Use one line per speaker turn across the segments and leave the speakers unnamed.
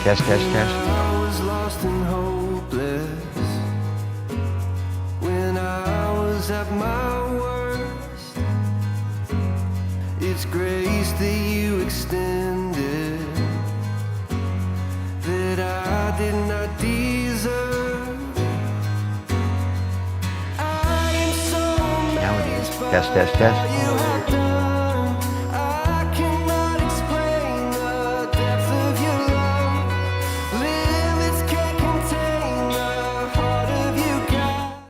Test, test, test.
I was lost and hopeless when I was at my worst. It's grace that you extended that I did not deserve. I am so
Now it is.
amazed
Test, test,
by
test.
how you have done. I cannot explain the depth of your love. Limits can't contain the heart of you, God.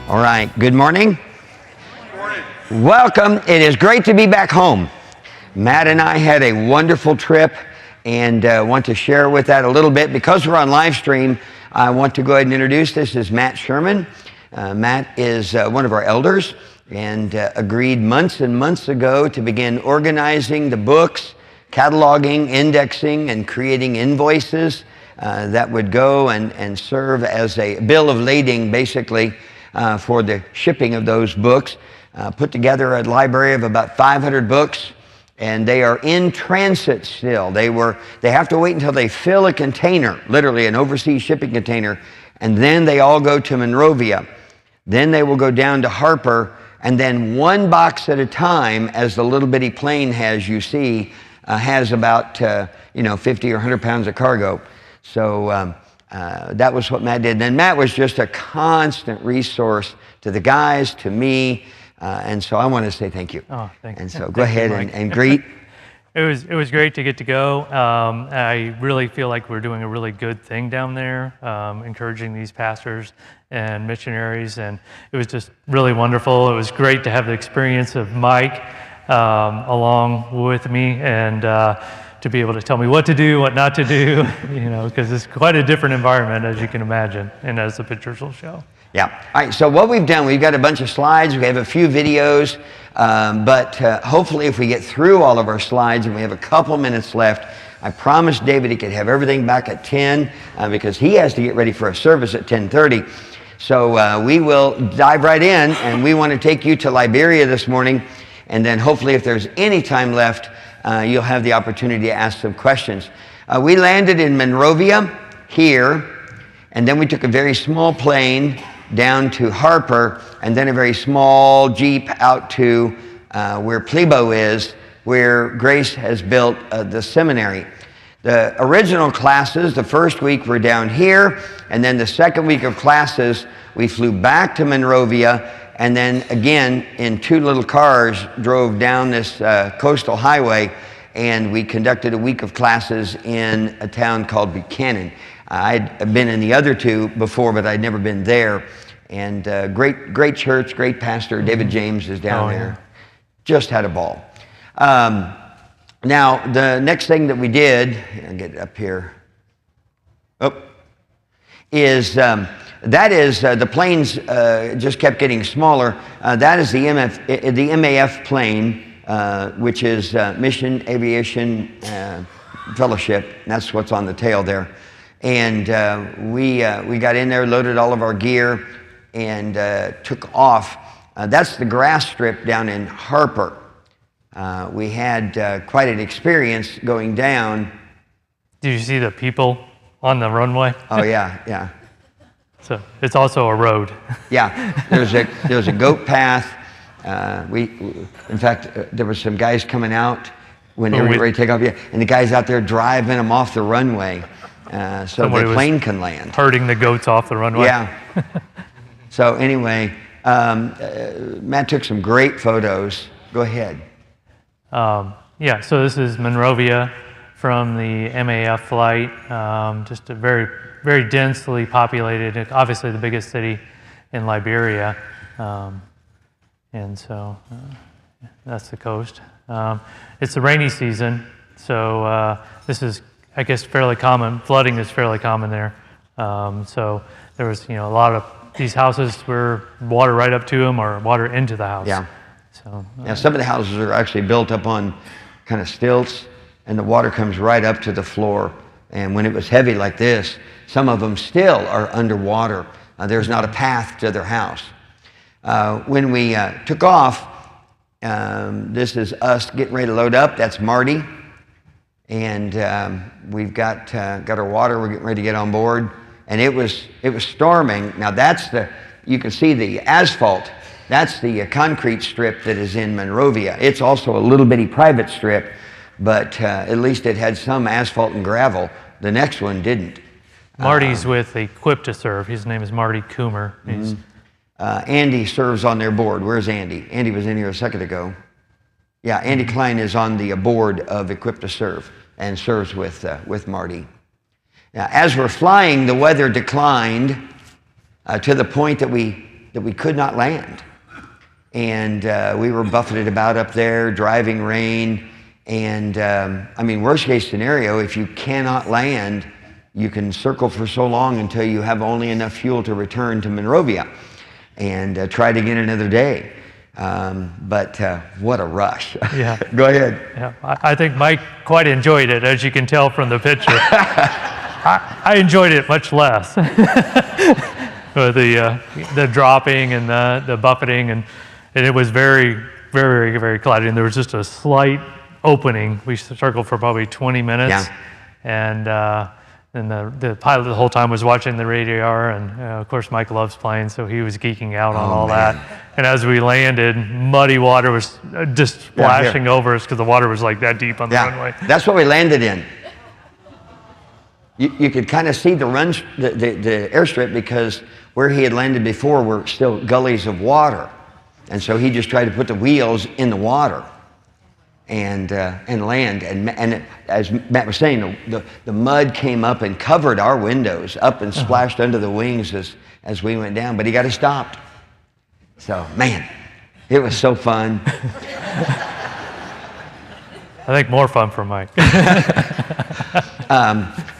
All right, good morning. Good morning. Welcome. It is great to be back home. Matt and I had a wonderful trip and want to share with that a little bit. Because we're on live stream, I want to go ahead and introduce. This is Matt Sherman. Matt is one of our elders and agreed months and months ago to begin organizing the books, cataloging, indexing, and creating invoices that would go and serve as a bill of lading, basically, for the shipping of those books. Put together a library of about 500 books, and they are in transit still. They have to wait until they fill a container, literally an overseas shipping container, and then they all go to Monrovia. Then they will go down to Harper, and then one box at a time, as the little bitty plane has, you see, has about 50 or 100 pounds of cargo. So that was what Matt did. And then Matt was just a constant resource to the guys, to me, and so I want to say thank you.
Oh, thank you.
And so go ahead and greet.
It was great to get to go. I really feel like we're doing a really good thing down there, encouraging these pastors and missionaries, and it was just really wonderful. It was great to have the experience of Mike along with me, and to be able to tell me what to do, what not to do, because it's quite a different environment, as you can imagine, and as the pictures will show.
Yeah. All right, so what we've done, we've got a bunch of slides, we have a few videos, but hopefully if we get through all of our slides and we have a couple minutes left, I promised David he could have everything back at 10 because he has to get ready for a service at 10:30. So we will dive right in, and we want to take you to Liberia this morning, and then hopefully if there's any time left, you'll have the opportunity to ask some questions. We landed in Monrovia here, and then we took a very small plane down to Harper, and then a very small Jeep out to where Plebo is, where Grace has built the seminary. The original classes, the first week were down here, and then the second week of classes, we flew back to Monrovia, and then again, in two little cars, drove down this coastal highway, and we conducted a week of classes in a town called Buchanan. I'd been in the other two before, but I'd never been there. And great church, great pastor. David James is down there. Just had a ball. Now, the next thing that we did, I'll get it up here, is the planes just kept getting smaller. That is the MAF plane, which is Mission Aviation Fellowship. That's what's on the tail there. And we got in there, loaded all of our gear, and took off. That's the grass strip down in Harper. We had quite an experience going down.
Did you see the people on the runway?
Oh, yeah.
So it's also a road.
Yeah, there's a goat path. In fact, there were some guys coming out when they were getting ready to take off. Yeah, and the guys out there driving them off the runway so the plane can land.
Herding the goats off the runway.
Yeah. So anyway, Matt took some great photos. Go ahead.
Yeah, so this is Monrovia from the MAF flight. Just a very, very densely populated, obviously the biggest city in Liberia. And so that's the coast. It's the rainy season, so this is, I guess, fairly common. Flooding is fairly common there. So there was, a lot of these houses were water right up to them or water into the house.
Yeah.
So
some of the houses are actually built up on kind of stilts, and the water comes right up to the floor. And when it was heavy like this, some of them still are underwater. There's not a path to their house. When we took off, this is us getting ready to load up. That's Marty. And we've got our water. We're getting ready to get on board. And it was storming. Now you can see the asphalt. That's the concrete strip that is in Monrovia. It's also a little bitty private strip, but at least it had some asphalt and gravel. The next one didn't.
Marty's with Equip to Serve. His name is Marty Coomer.
Andy serves on their board. Where's Andy? Andy was in here a second ago. Yeah, Andy Klein is on the board of Equip to Serve and serves with Marty. Now, as we're flying, the weather declined to the point that we could not land. And we were buffeted about up there, driving rain. And worst case scenario, if you cannot land, you can circle for so long until you have only enough fuel to return to Monrovia and try it again another day. But what a rush.
Yeah.
Go ahead.
Yeah. I think Mike quite enjoyed it, as you can tell from the picture. I enjoyed it much less. The dropping and the buffeting, and it was very, very, very cloudy. And there was just a slight opening. We circled for probably 20 minutes.
Yeah.
And the pilot the whole time was watching the radar, and of course Mike loves planes, so he was geeking out on all that. And as we landed, muddy water was just splashing over us because the water was like that deep on the runway.
That's what we landed in. You could kind of see the airstrip because where he had landed before were still gullies of water, and so he just tried to put the wheels in the water and land. And as Matt was saying, the mud came up and covered our windows up and splashed under the wings as we went down. But he got us stopped. So man, it was so fun.
I think more fun for Mike.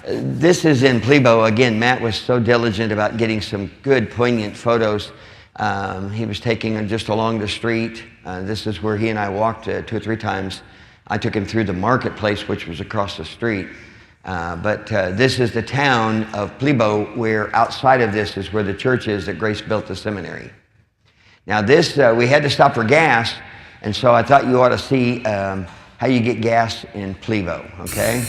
This is in Plebo. Again, Matt was so diligent about getting some good, poignant photos. He was taking just along the street. This is where he and I walked 2 or 3 times. I took him through the marketplace, which was across the street. But this is the town of Plebo, where outside of this is where the church is that Grace built the seminary. Now this, we had to stop for gas, and so I thought you ought to see how you get gas in Plebo, okay?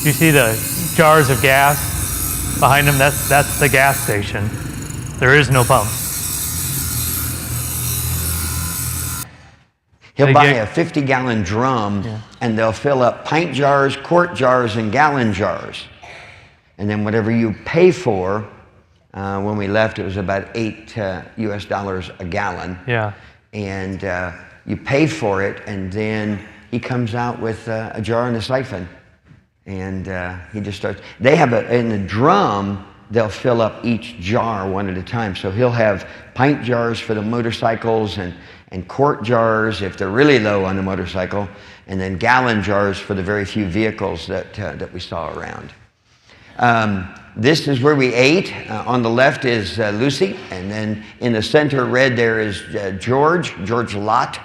You see the jars of gas behind them? That's the gas station. There is no pump.
He'll buy a 50-gallon drum, and they'll fill up pint jars, quart jars, and gallon jars. And then whatever you pay for, when we left, it was about $8 US a gallon.
Yeah.
And you pay for it, and then he comes out with a jar and a siphon. And he just starts. They have in the drum, they'll fill up each jar one at a time. So he'll have pint jars for the motorcycles and quart jars if they're really low on the motorcycle, and then gallon jars for the very few vehicles that we saw around. This is where we ate. On the left is Lucy, and then in the center red there is George Lott.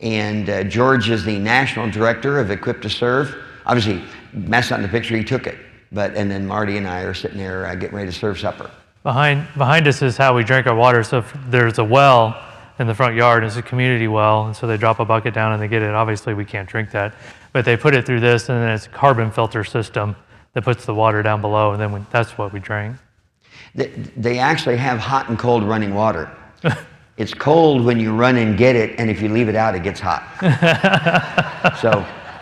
And George is the national director of Equip to Serve. Obviously, Matt's not in the picture, he took it. And then Marty and I are sitting there getting ready to serve supper.
Behind us is how we drink our water. So if there's a well in the front yard. It's a community well, and so they drop a bucket down and they get it. Obviously, we can't drink that, but they put it through this, and then it's a carbon filter system that puts the water down below, and then that's what we drank.
They actually have hot and cold running water. It's cold when you run and get it, and if you leave it out, it gets hot.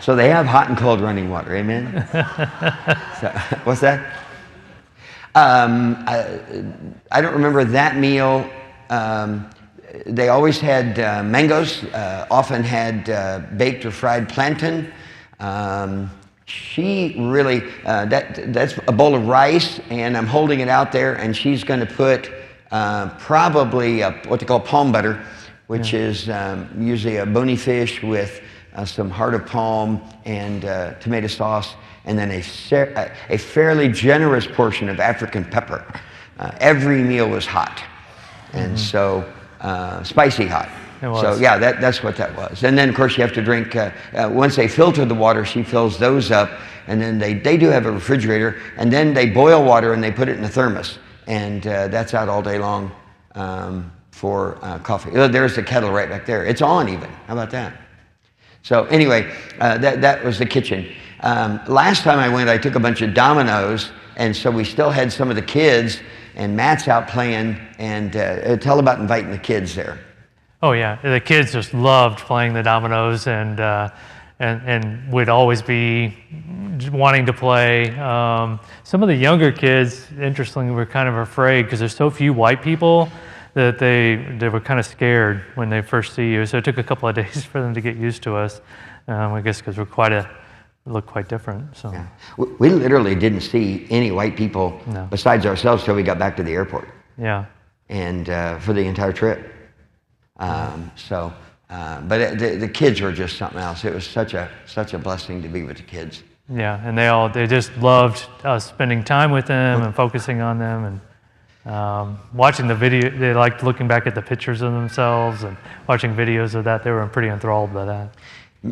So they have hot and cold running water. Amen. So, what's that? I don't remember that meal. They always had mangoes. Often had baked or fried plantain. She really that's a bowl of rice, and I'm holding it out there, and she's going to put probably what they call palm butter, which is usually a bony fish with some heart of palm and tomato sauce, and then a fairly generous portion of African pepper. Every meal was hot, and so spicy hot.
It was.
So yeah, that's what that was. And then of course you have to drink, once they filter the water, she fills those up, and then they do have a refrigerator, and then they boil water and they put it in a thermos, and that's out all day long for coffee. There's the kettle right back there. It's on even. How about that? So anyway, that was the kitchen. Last time I went, I took a bunch of dominoes, and so we still had some of the kids, and Matt's out playing, and tell about inviting the kids there.
Oh yeah, the kids just loved playing the dominoes, and would always be wanting to play. Some of the younger kids, interestingly, were kind of afraid because there's so few white people that they were kind of scared when they first see you. So it took a couple of days for them to get used to us. I guess because we look quite different. So
yeah. We literally didn't see any white people besides ourselves till we got back to the airport.
Yeah. And
for the entire trip. But the kids were just something else. It was such a blessing to be with the kids.
Yeah, and they just loved us spending time with them and focusing on them, and watching the video. They liked looking back at the pictures of themselves and watching videos of that. They were pretty enthralled by that.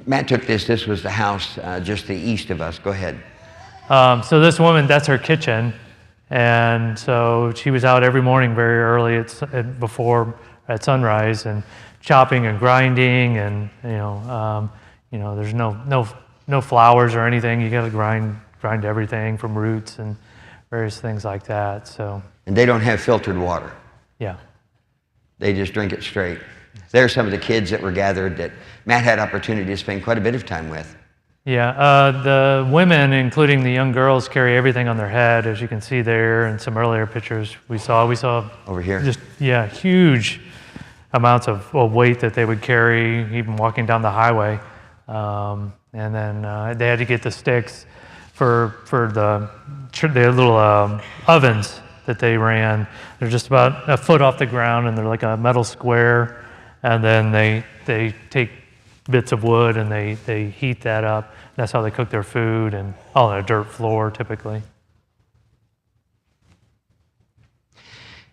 Matt took this. This was the house just the east of us. Go ahead.
So this woman, that's her kitchen, and so she was out every morning very early at sunrise, and chopping and grinding, and there's no flours or anything. You got to grind everything from roots and various things like that. So.
And they don't have filtered water.
Yeah.
They just drink it straight. There are some of the kids that were gathered that Matt had opportunity to spend quite a bit of time with.
Yeah, the women, including the young girls, carry everything on their head, as you can see there in some earlier pictures we saw.
Over here.
Just, yeah, huge amounts of weight that they would carry, even walking down the highway. And then they had to get the sticks for the little ovens that they ran. They're just about a foot off the ground, and they're like a metal square. And then they take bits of wood and they heat that up. That's how they cook their food, and all on a dirt floor typically.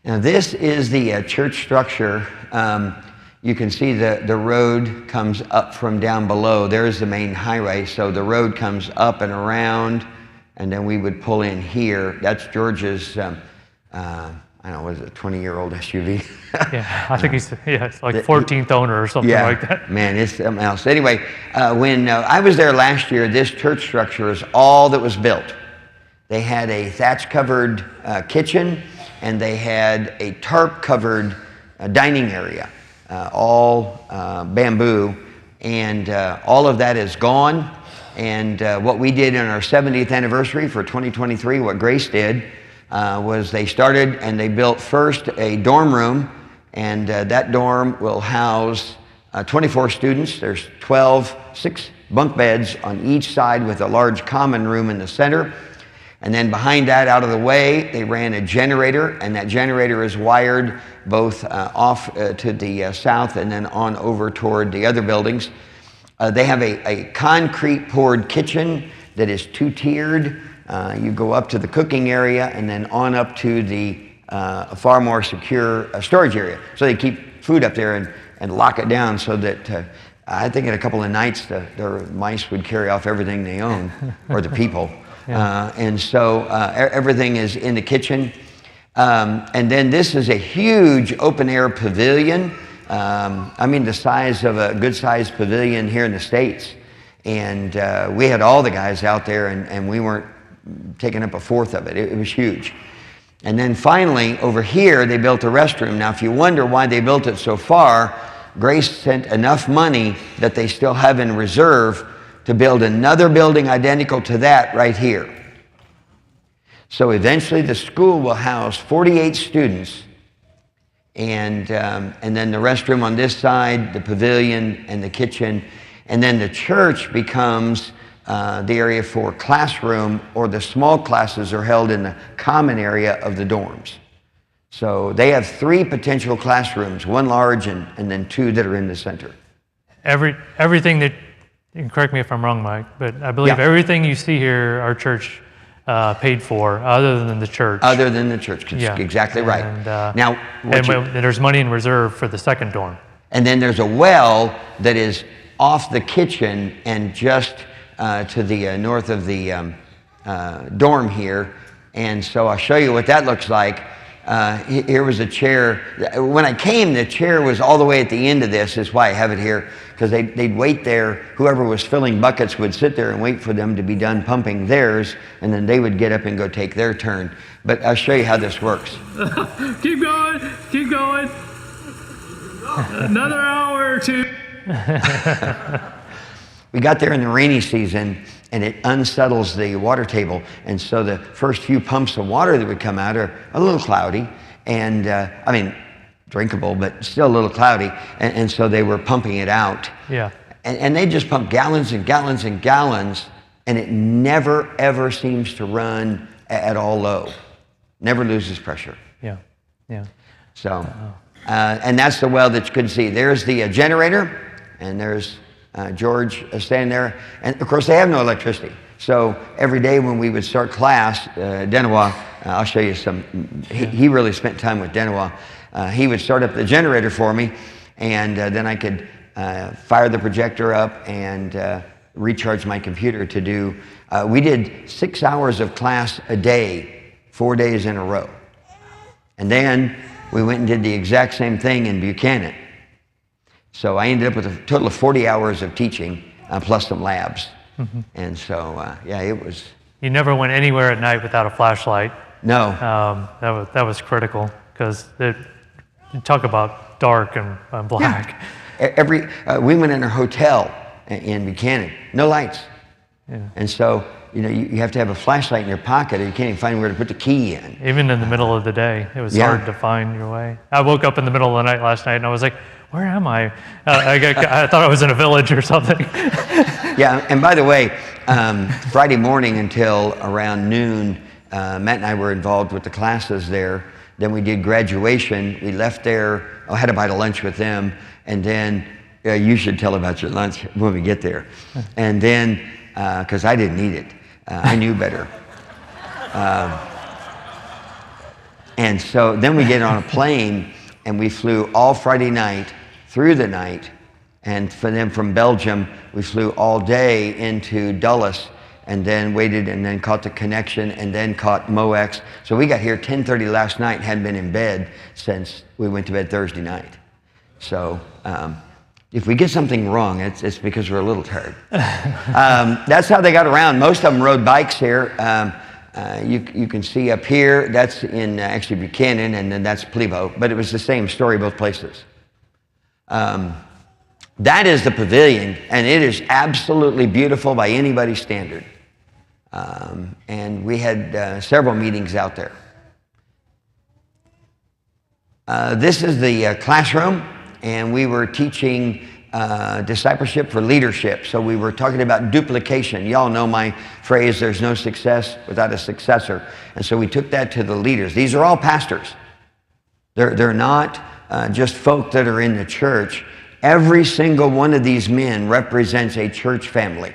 Now this is the church structure. You can see the road comes up from down below. There's the main highway, so the road comes up and around, and then we would pull in here. That's George's, I don't know, what is it, 20-year-old SUV?
Yeah, I think it's like 14th owner or something like that.
Man, it's something else. Anyway, when I was there last year, this church structure is all that was built. They had a thatch-covered kitchen, and they had a tarp-covered dining area, all bamboo, and all of that is gone. And what we did in our 70th anniversary for 2023, what Grace did, was they started and they built first a dorm room, and that dorm will house 24 students. There's 6 bunk beds on each side with a large common room in the center. And then behind that, out of the way, they ran a generator, and that generator is wired both off to the south and then on over toward the other buildings. They have a concrete poured kitchen that is 2-tiered. You go up to the cooking area and then on up to the far more secure storage area. So they keep food up there and lock it down so that I think in a couple of nights the mice would carry off everything they own, or the people. Yeah. And so everything is in the kitchen. And then this is a huge open air pavilion. I mean, the size of a good-sized pavilion here in the States. And we had all the guys out there, and we weren't taking up a fourth of it. It was huge. And then finally, over here, they built a restroom. Now, if you wonder why they built it so far, Grace sent enough money that they still have in reserve to build another building identical to that right here. So eventually the school will house 48 students, and then the restroom on this side, the pavilion and the kitchen, and then the church becomes the area for classroom, or the small classes are held in the common area of the dorms. So they have 3 potential classrooms, 1 large and then 2 that are in the center.
Everything that, and correct me if I'm wrong, Mike, but I believe everything you see here, our church paid for, other than the church.
Other than the church,
Yeah.
exactly right.
And,
Now,
there's money in reserve for the second dorm.
and then there's a well that is off the kitchen and just to the north of the dorm here. And so I'll show you what that looks like. Here was a chair. When I came, the chair was all the way at the end of this, is why I have it here, because they'd wait there. Whoever was filling buckets would sit there and wait for them to be done pumping theirs, and then they would get up and go take their turn. But I'll show you how this works.
Keep going. Another hour or 2.
We got there in the rainy season, and it unsettles the water table. And so the first few pumps of water that would come out are a little cloudy, and I mean, drinkable, but still a little cloudy. And so they were pumping it out.
Yeah.
And they just pump gallons and gallons and gallons, and it never, ever seems to run at all low. Never loses pressure.
Yeah.
So, and that's the well that you could see. There's the generator, and there's George standing there. And of course, they have no electricity. So every day when we would start class, Denois, I'll show you some, he really spent time with Denois. He would start up the generator for me, and then I could fire the projector up and recharge my computer to do, we did 6 hours of class a day, 4 days in a row. And then we went and did the exact same thing in Buchanan. So I ended up with a total of 40 hours of teaching, plus some labs. Mm-hmm. And so, yeah, it was...
You never went anywhere at night without a flashlight.
No.
That was critical, because you talk about dark and black.
Yeah. We went in a hotel in Buchanan, no lights.
Yeah.
And so, you know, you have to have a flashlight in your pocket, or you can't even find where to put the key in.
Even in the middle of the day, it was hard to find your way. I woke up in the middle of the night last night, and I was like, where am I? I thought I was in a village or something.
Yeah, and by the way, Friday morning until around noon, Matt and I were involved with the classes there. Then we did graduation. We left there. I had a bite of lunch with them. And then, you should tell about your lunch when we get there. And then, because I didn't eat it. I knew better. And so then we get on a plane, and we flew all Friday night through the night. And then from Belgium, we flew all day into Dulles, and then waited and then caught the connection and then caught MOEX. So we got here 10:30 last night and hadn't been in bed since we went to bed Thursday night. So if we get something wrong, it's because we're a little tired. That's how they got around. Most of them rode bikes here. You can see up here, that's in actually Buchanan, and then that's Plevo, but it was the same story both places. That is the pavilion, and it is absolutely beautiful by anybody's standard. And we had several meetings out there. This is the classroom, and we were teaching discipleship for leadership. So we were talking about duplication. Y'all know my phrase, there's no success without a successor. And so we took that to the leaders. These are all pastors. They're not just folk that are in the church. Every single one of these men represents a church family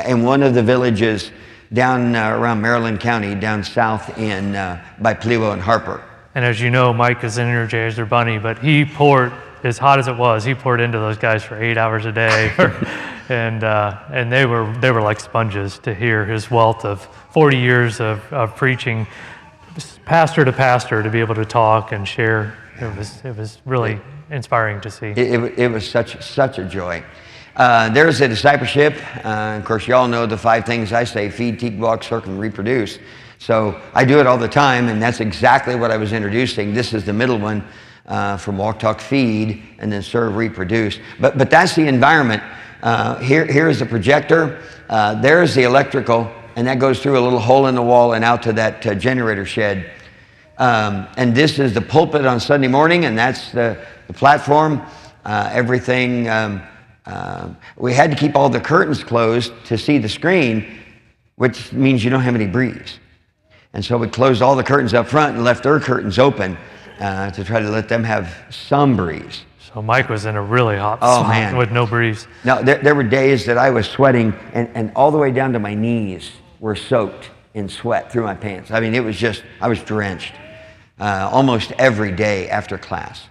in one of the villages down around Maryland County, down south in by Plevo and Harper.
And as you know, Mike is an Energizer bunny, but he poured, as hot as it was, he poured into those guys for 8 hours a day, and they were like sponges to hear his wealth of 40 years of preaching, pastor to pastor, to be able to talk and share. It was really inspiring to see.
It was such a joy. There's the discipleship. Of course, you all know the 5 things I say: feed, teach, walk, circle, and reproduce. So I do it all the time, and that's exactly what I was introducing. This is the middle one from walk, talk, feed, and then serve, reproduce. But that's the environment. Here is the projector. There's the electrical, and that goes through a little hole in the wall and out to that generator shed. And this is the pulpit on Sunday morning, and that's the platform. Everything. We had to keep all the curtains closed to see the screen, which means you don't have any breeze. And so we closed all the curtains up front and left their curtains open to try to let them have some breeze.
So Mike was in a really hot spot with no breeze.
Now, there were days that I was sweating, and all the way down to my knees were soaked in sweat through my pants. I mean, it was just, I was drenched almost every day after class.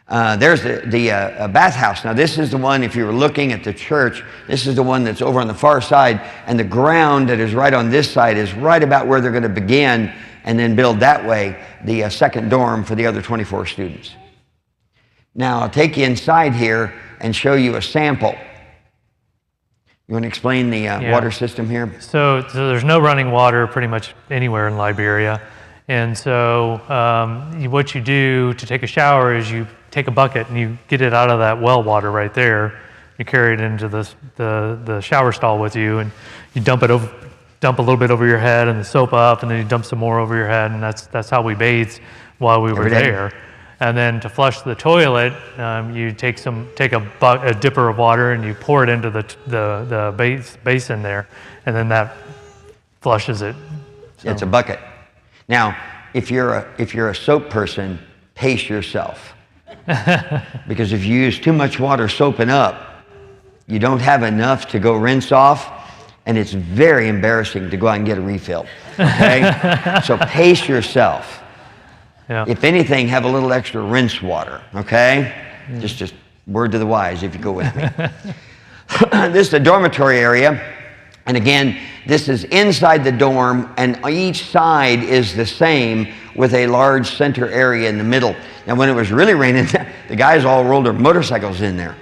There's the bathhouse. Now, this is the one, if you were looking at the church, this is the one that's over on the far side, and the ground that is right on this side is right about where they're going to begin and then build that way the second dorm for the other 24 students. Now, I'll take you inside here and show you a sample. You want to explain the water system here?
So there's no running water pretty much anywhere in Liberia. And so what you do to take a shower is you take a bucket and you get it out of that well water right there. You carry it into the shower stall with you, and you dump a little bit over your head and the soap up, and then you dump some more over your head, and that's how we bathed while we were there. And then to flush the toilet, you take a dipper of water and you pour it into the basin there, and then that flushes it. So.
It's a bucket. Now, if you're a soap person, pace yourself. Because if you use too much water soaping up, you don't have enough to go rinse off, and it's very embarrassing to go out and get a refill. Okay? So pace yourself.
Yeah.
If anything, have a little extra rinse water. Okay? Just word to the wise if you go with me. This is the dormitory area. And again, this is inside the dorm, and each side is the same with a large center area in the middle. Now, when it was really raining, the guys all rolled their motorcycles in there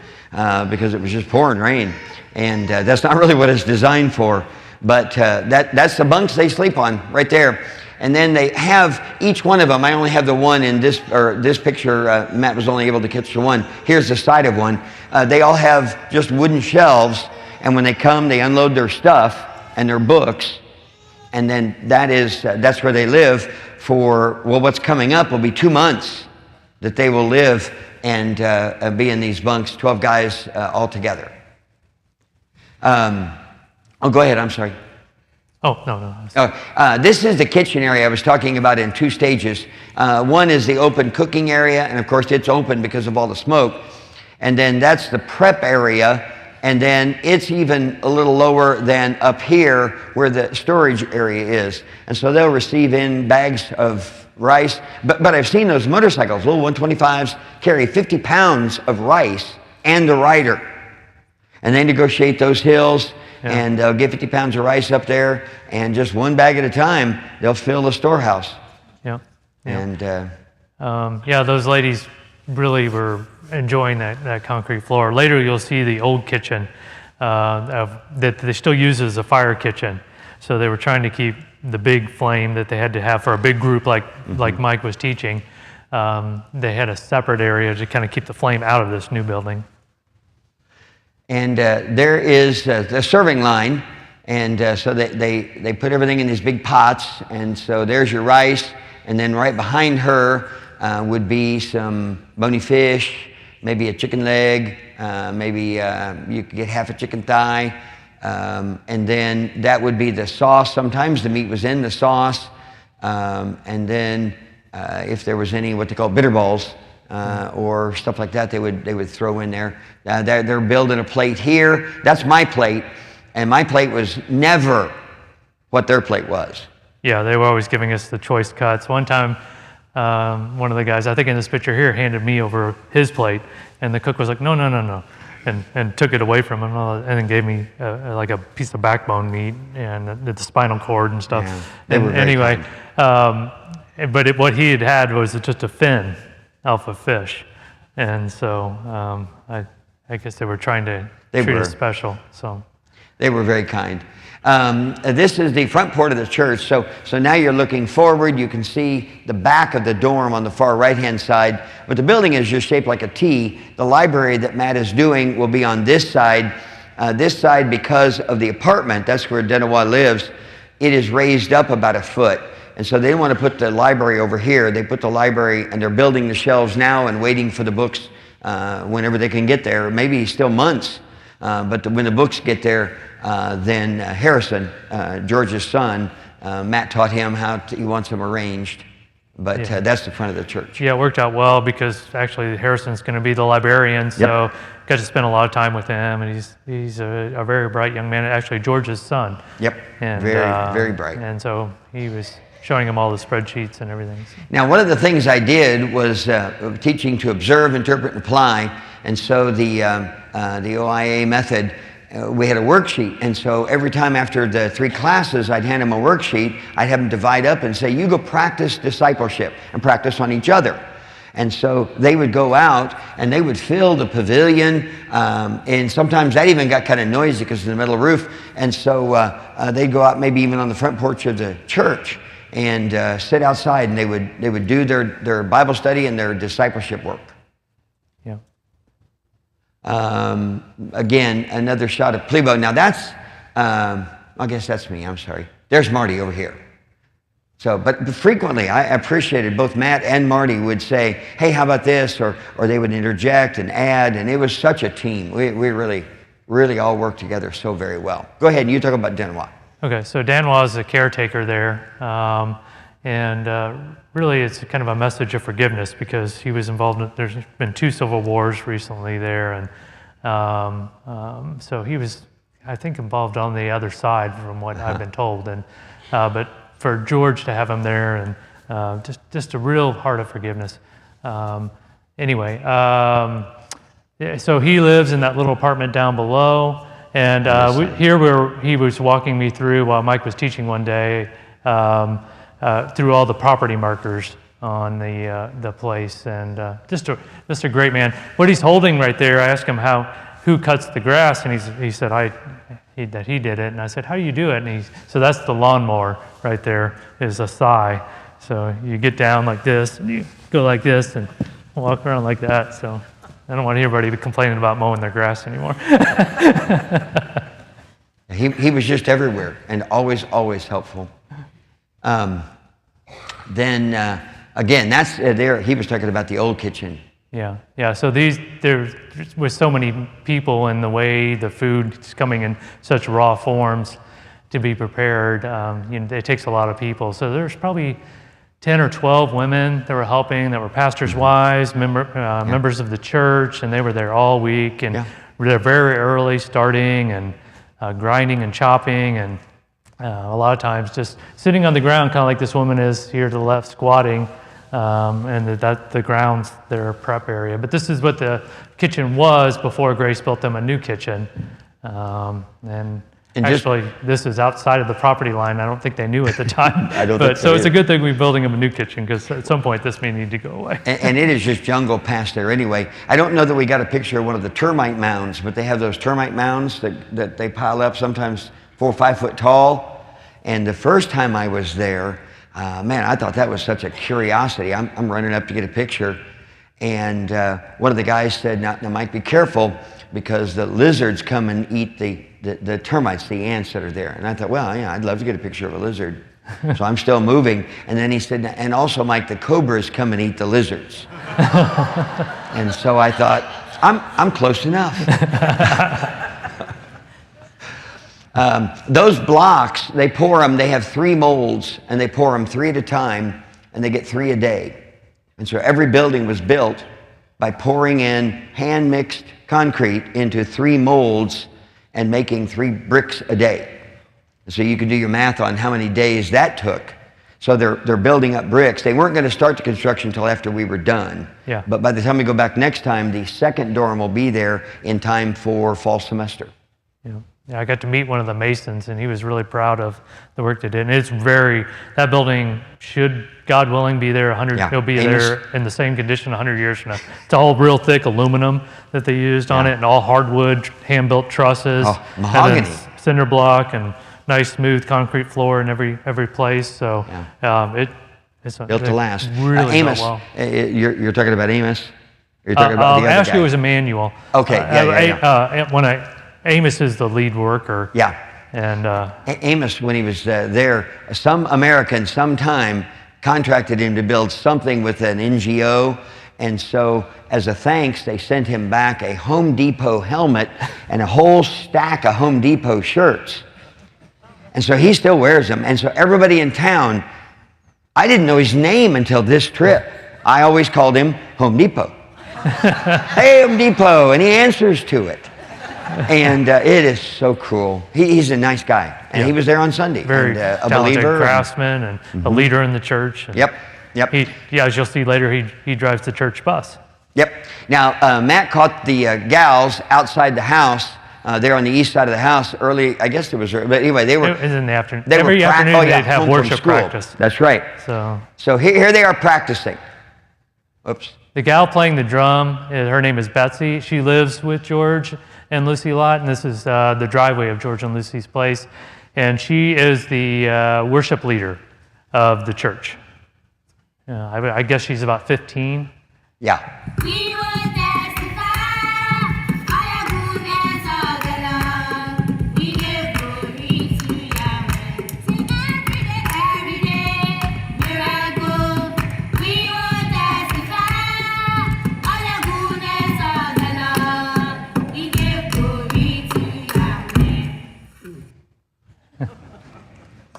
because it was just pouring rain. And that's not really what it's designed for. But that's the bunks they sleep on right there. And then they have each one of them. I only have the one in this picture. Matt was only able to catch the one. Here's the side of one. They all have just wooden shelves. And when they come, they unload their stuff and their books, and then that's where they live for, well, what's coming up will be 2 months that they will live and be in these bunks, 12 guys all together. Go ahead, I'm sorry.
Oh, no.
This is the kitchen area I was talking about in 2 stages. One is the open cooking area, and of course it's open because of all the smoke. And then that's the prep area. And then it's even a little lower than up here where the storage area is. And so they'll receive in bags of rice. But I've seen those motorcycles, little 125s, carry 50 pounds of rice and the rider. And they negotiate those hills, and they'll get 50 pounds of rice up there, and just one bag at a time, they'll fill the storehouse.
Yeah.
And
those ladies really were enjoying that concrete floor. Later, you'll see the old kitchen that they still use as a fire kitchen. So they were trying to keep the big flame that they had to have for a big group like Mike was teaching. They had a separate area to kind of keep the flame out of this new building.
And there is the serving line, and so they put everything in these big pots, and so there's your rice, and then right behind her would be some bony fish, maybe a chicken leg, maybe you could get half a chicken thigh, and then that would be the sauce. Sometimes the meat was in the sauce, and then if there was any what they call bitter balls or stuff like that, they would throw in there. They're building a plate here. That's my plate, and my plate was never what their plate was. Yeah,
they were always giving us the choice cuts. One time, one of the guys, I think in this picture here, handed me over his plate, and the cook was like, no, and took it away from him, and then gave me like a piece of backbone meat and the spinal cord and stuff.
Yeah, they were very
anyway, but what he had was just a fin of a fish, And so I guess they were trying to
They
treat
were.
us special. So
They were very kind. This is the front port of the church. So now you're looking forward. You can see the back of the dorm on the far right-hand side. But the building is just shaped like a T. The library that Matt is doing will be on this side. This side, because of the apartment, that's where Denawa lives, it is raised up about a foot. And so they didn't want to put the library over here. They put the library, and they're building the shelves now and waiting for the books whenever they can get there, maybe still months. But when the books get there, then Harrison, George's son, Matt taught him he wants them arranged. But that's the front of the church.
yeah, it worked out well because actually Harrison's going to be the librarian, so got to spend a lot of time with him, and he's a very bright young man. Actually, George's son.
Yep,
And,
very bright.
And so he was showing him all the spreadsheets and everything.
Now, one of the things I did was teaching to observe, interpret, and apply. And so the OIA method, we had a worksheet. And so every time after the 3 classes, I'd hand them a worksheet. I'd have them divide up and say, you go practice discipleship and practice on each other. And so they would go out and they would fill the pavilion. And sometimes that even got kind of noisy because of the metal roof. And so they'd go out maybe even on the front porch of the church and sit outside, and they would do their Bible study and their discipleship work.
Yeah.
Again, another shot of Plebo. Now that's, I guess that's me, I'm sorry. There's Marty over here. So, but frequently I appreciated both Matt and Marty would say, hey, how about this? Or they would interject and add, and it was such a team. We really all worked together so very well. Go ahead, and you talk about Denawa.
Okay, so Dan was a caretaker there, and really it's kind of a message of forgiveness because he was involved there's been 2 civil wars recently there, and so he was, I think, involved on the other side from what I've been told, and but for George to have him there, and just a real heart of forgiveness. Anyway, so he lives in that little apartment down below. And he was walking me through while Mike was teaching one day through all the property markers on the place, and just a great man. What he's holding right there, I asked him who cuts the grass, and he said that he did it, and I said, how do you do it? And so that's the lawnmower right there is a sigh. So you get down like this, and you go like this, and walk around like that. So I don't want anybody complaining about mowing their grass anymore.
He was just everywhere and always helpful. Then again, that's there. He was talking about the old kitchen.
Yeah. So there was so many people, and the way the food is coming in such raw forms to be prepared, it takes a lot of people. So there's probably 10 or 12 women that were helping, that were pastors' wives, members of the church, and they were there all week, and they're very early starting and grinding and chopping, and a lot of times just sitting on the ground, kind of like this woman is here to the left, squatting, and the ground's their prep area. But this is what the kitchen was before Grace built them a new kitchen, and actually, this is outside of the property line. I don't think they knew at the time.
I don't think so.
So it's a good thing we're building them a new kitchen, because at some point this may need to go away.
And it is just jungle past there anyway. I don't know that we got a picture of one of the termite mounds, but they have those termite mounds that they pile up, sometimes 4 or 5 foot tall. And the first time I was there, man, I thought that was such a curiosity. I'm running up to get a picture. And one of the guys said, now Mike, be careful, because the lizards come and eat the termites, the ants that are there. And I thought, well, yeah, I'd love to get a picture of a lizard. So I'm still moving. And then he said, and also, Mike, the cobras come and eat the lizards. And so I thought, I'm close enough. Those blocks, they pour them, they have 3 molds, and they pour them 3 at a time, and they get 3 a day. And so every building was built by pouring in hand-mixed concrete into 3 molds and making 3 bricks a day. So you can do your math on how many days that took. So they're building up bricks. They weren't going to start the construction until after we were done.
Yeah.
But by the time we go back next time, the second dorm will be there in time for fall semester.
Yeah. Yeah, I got to meet one of the masons, and he was really proud of the work they did. And it's that building should, God willing, be there 100.
Yeah.
It'll be
Amos.
there in the same condition 100 years from now. It's all real thick aluminum that they used on it, and all hardwood, hand-built trusses,
mahogany,
and then cinder block, and nice smooth concrete floor in every place. So it's
built to last.
Really
Amos,
well.
You're talking about Amos? You're talking about the other
actually,
guy?
it was Emmanuel.
Okay,
Amos is the lead worker.
Yeah.
And
Amos, when he was there, some American sometime contracted him to build something with an NGO, and so as a thanks, they sent him back a Home Depot helmet and a whole stack of Home Depot shirts. And so he still wears them, and so everybody in town, I didn't know his name until this trip. I always called him Home Depot. Hey, Home Depot, and he answers to it. And it is so cool. He's a nice guy, and he was there on Sunday.
Very
and, a
talented
believer,
craftsman and a leader in the church. And
Yep.
as you'll see later, he drives the church bus.
Yep. Now, Matt caught the gals outside the house, there on the east side of the house early. I guess it was early, but anyway, they were.
It was in the afternoon.
They
Every
were
afternoon they'd
home
have
from
worship
school.
practice.
That's right. So here they are practicing. Oops.
The gal playing the drum, her name is Betsy. She lives with George and Lucy a lot, and this is the driveway of George and Lucy's place. And she is the worship leader of the church. I guess she's about 15.
Yeah.
We will testify our goodness of the Lord. We give glory to Yahweh. Sing every day, miracle. We will testify our goodness of the Lord. We give glory to Yahweh.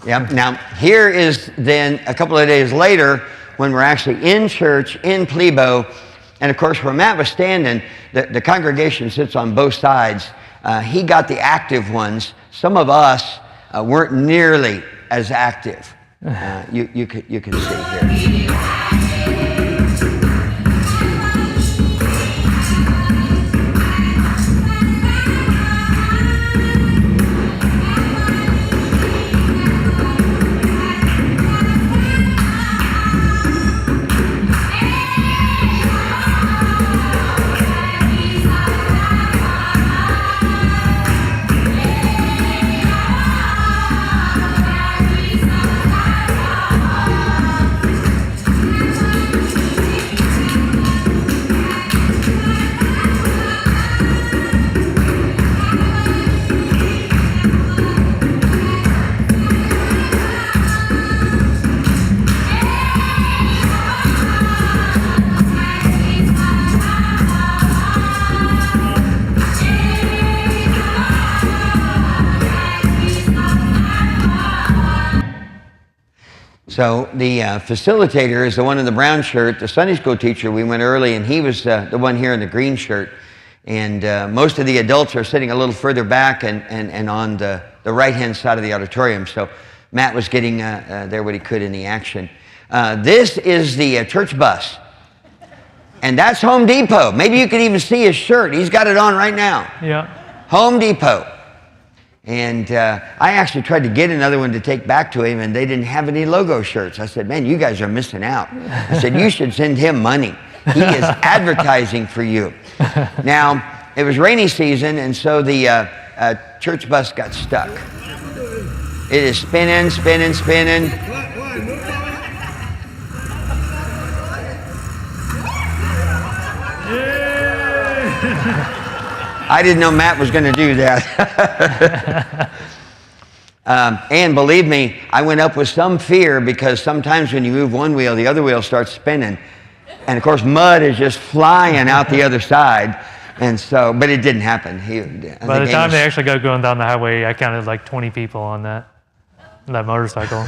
Yep. Now, here is then a couple of days later when we're actually in church in Plebo. And of course, where Matt was standing, the congregation sits on both sides. He got the active ones. Some of us weren't nearly as active. You can see here. So the facilitator is the one in the brown shirt. The Sunday school teacher, we went early, and he was the one here in the green shirt. And most of the adults are sitting a little further back and on the right-hand side of the auditorium. So Matt was getting there what he could in the action. This is the church bus. And that's Home Depot. Maybe you can even see his shirt. He's got it on right now.
Yeah.
Home Depot. And I actually tried to get another one to take back to him, and they didn't have any logo shirts. I said, man, you guys are missing out. I said, you should send him money. He is advertising for you. Now, it was rainy season, and so the church bus got stuck. It is spinning, spinning, spinning. I didn't know Matt was going to do that. And believe me, I went up with some fear because sometimes when you move one wheel, the other wheel starts spinning. And of course, mud is just flying out the other side. And so, but it didn't happen.
By the time they actually got going down the highway, I counted like 20 people on that motorcycle.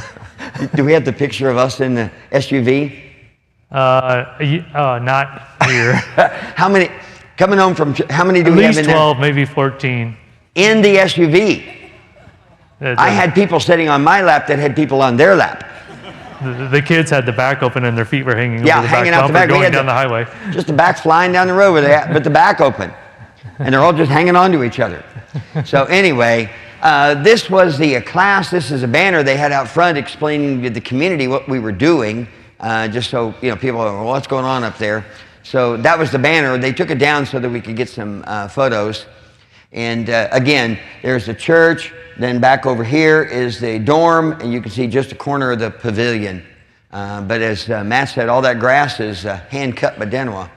Do we have the picture of us in the SUV?
Not here.
How many, coming home from, how many do
At
we have
least
in
12, maybe 14.
In the SUV. I had people sitting on my lap that had people on their lap.
The kids had the back open and their feet were hanging over the back
hanging out the
bumper
back.
going down the highway.
Just the back flying down the road with the back open. and they're all just hanging on to each other. So anyway, this was the class. This is a banner they had out front explaining to the community what we were doing, just so people are, well, what's going on up there? So that was the banner. They took it down so that we could get some photos. And again, there's the church. Then back over here is the dorm, and you can see just a corner of the pavilion. But as Matt said, all that grass is hand-cut by Denois.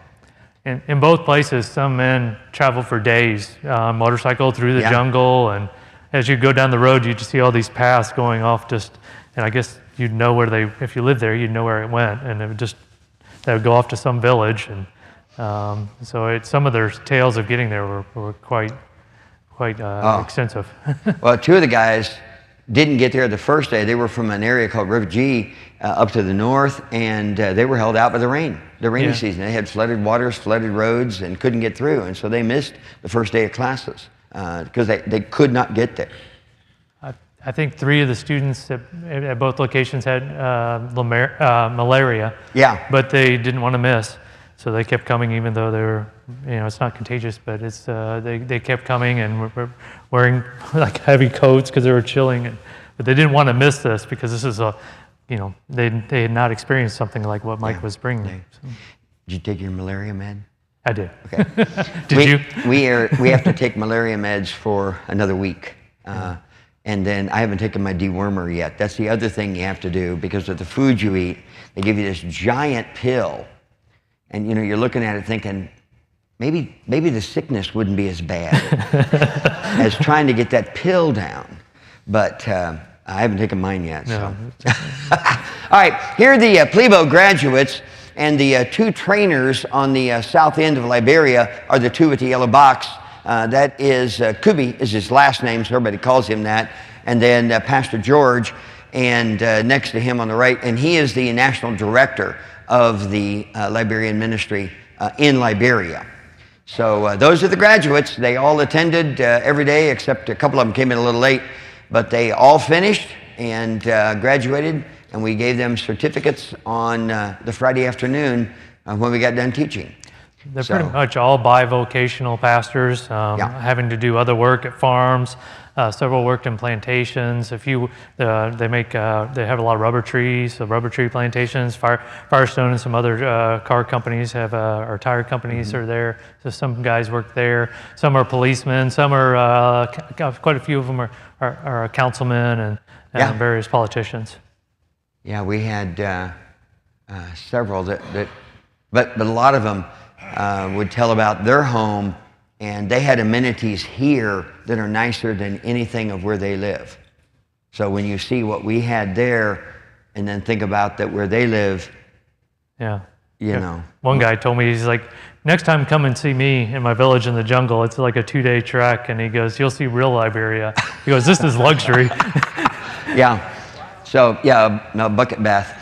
In both places, some men travel for days on motorcycle through the jungle, and as you go down the road, you just see all these paths going off. And I guess you'd know where if you lived there, you'd know where it went, and they would go off to some village, and so some of their tales of getting there were quite extensive.
Well, two of the guys didn't get there the first day. They were from an area called River G up to the north, and they were held out by the rainy season. They had flooded waters, flooded roads, and couldn't get through. And so they missed the first day of classes because they could not get there.
I think 3 of the students at both locations had malaria.
Yeah.
But they didn't want to miss. So they kept coming, even though they were, it's not contagious, but it's they kept coming and were wearing like heavy coats because they were chilling. But they didn't want to miss this because this is they had not experienced something like what Mike was bringing. So.
Did you take your malaria med?
I did.
Okay.
Did you?
We have to take malaria meds for another week. And then I haven't taken my dewormer yet. That's the other thing you have to do because of the food you eat. They give you this giant pill. And you're looking at it thinking, maybe the sickness wouldn't be as bad as trying to get that pill down. But I haven't taken mine yet.
No.
So. All right, here are the Plebo graduates, and the 2 trainers on the south end of Liberia are the 2 with the yellow box. That is Kubi is his last name, so everybody calls him that. And then Pastor George, and next to him on the right, and he is the national director of the Liberian ministry in Liberia. So those are the graduates. They all attended every day, except a couple of them came in a little late, but they all finished and graduated, and we gave them certificates on the Friday afternoon when we got done teaching.
They're pretty much all bivocational pastors, having to do other work at farms. Several worked in plantations. A few, they have a lot of rubber trees, so rubber tree plantations. Firestone and some other car companies or tire companies are there. So some guys work there. Some are policemen. Some are, quite a few of them are councilmen and various politicians. Yeah,
we had several but a lot of them would tell about their home, and they had amenities here that are nicer than anything of where they live. So when you see what we had there, and then think about that where they live,
One guy told me, he's like, next time come and see me in my village in the jungle. It's like a 2-day trek, and he goes, you'll see real Liberia. He goes, this is luxury.
So no bucket bath.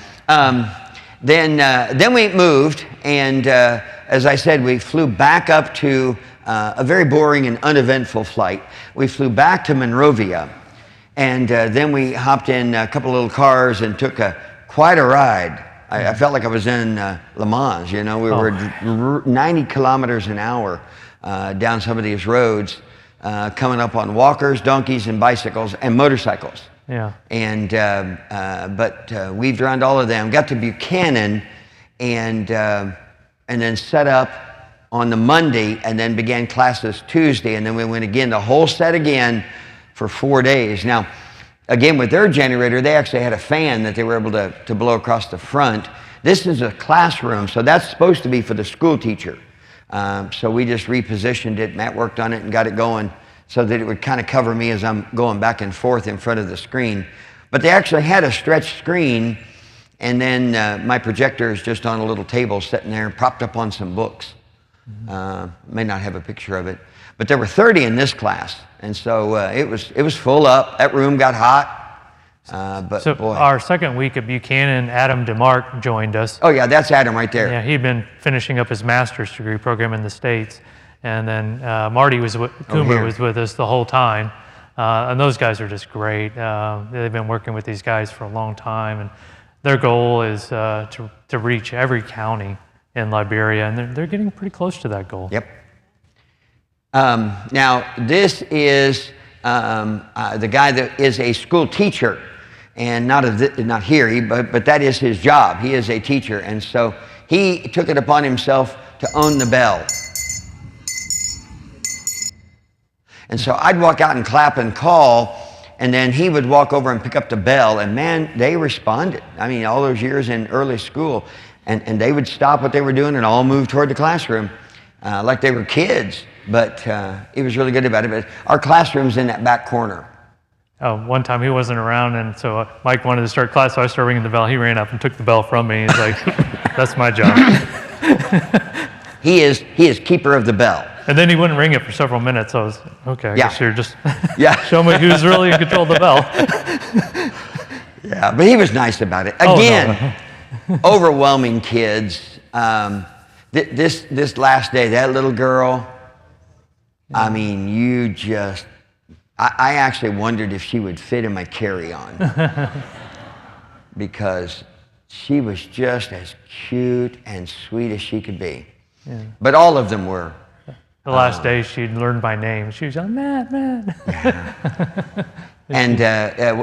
Then we moved, and as I said, we flew back up to a very boring and uneventful flight. We flew back to Monrovia, and then we hopped in a couple of little cars and took quite a ride. I felt like I was in Le Mans, We were 90 kilometers an hour down some of these roads, coming up on walkers, donkeys, and bicycles, and motorcycles. And but weaved around all of them. Got to Buchanan, and then set up on the Monday, and then began classes Tuesday, and then we went again, the whole set again for 4 days. Now, again, with their generator, they actually had a fan that they were able to blow across the front. This is a classroom, so that's supposed to be for the school teacher. So we just repositioned it. Matt worked on it and got it going so that it would kind of cover me as I'm going back and forth in front of the screen. But they actually had a stretched screen, and then my projector is just on a little table sitting there propped up on some books. May not have a picture of it, but there were 30 in this class, and so it was full up. That room got hot, but boy.
Our second week at Buchanan, Adam DeMark joined us.
Oh yeah, that's Adam right there.
Yeah, he'd been finishing up his master's degree program in the States, and then Marty Coomer was with us the whole time, and those guys are just great. They've been working with these guys for a long time, and their goal is to reach every county in Liberia, and they're getting pretty close to that goal.
Yep. Now, this is the guy that is a school teacher, and not here, but that is his job. He is a teacher, and so he took it upon himself to own the bell. And so I'd walk out and clap and call, and then he would walk over and pick up the bell, and man, they responded. I mean, all those years in early school, and they would stop what they were doing and all move toward the classroom like they were kids. But he was really good about it. But our classroom's in that back corner.
One time he wasn't around, and so Mike wanted to start class, so I started ringing the bell. He ran up and took the bell from me. He's like, "That's my job."
He is keeper of the bell.
And then he wouldn't ring it for several minutes. I was, okay, I guess you're just show me who's really in control of the bell.
Yeah, but he was nice about it. Again, overwhelming kids. This last day, that little girl, I mean, I actually wondered if she would fit in my carry-on because she was just as cute and sweet as she could be. Yeah. But all of them were.
The last day, she'd learned my name. She was like, Matt.
Yeah. And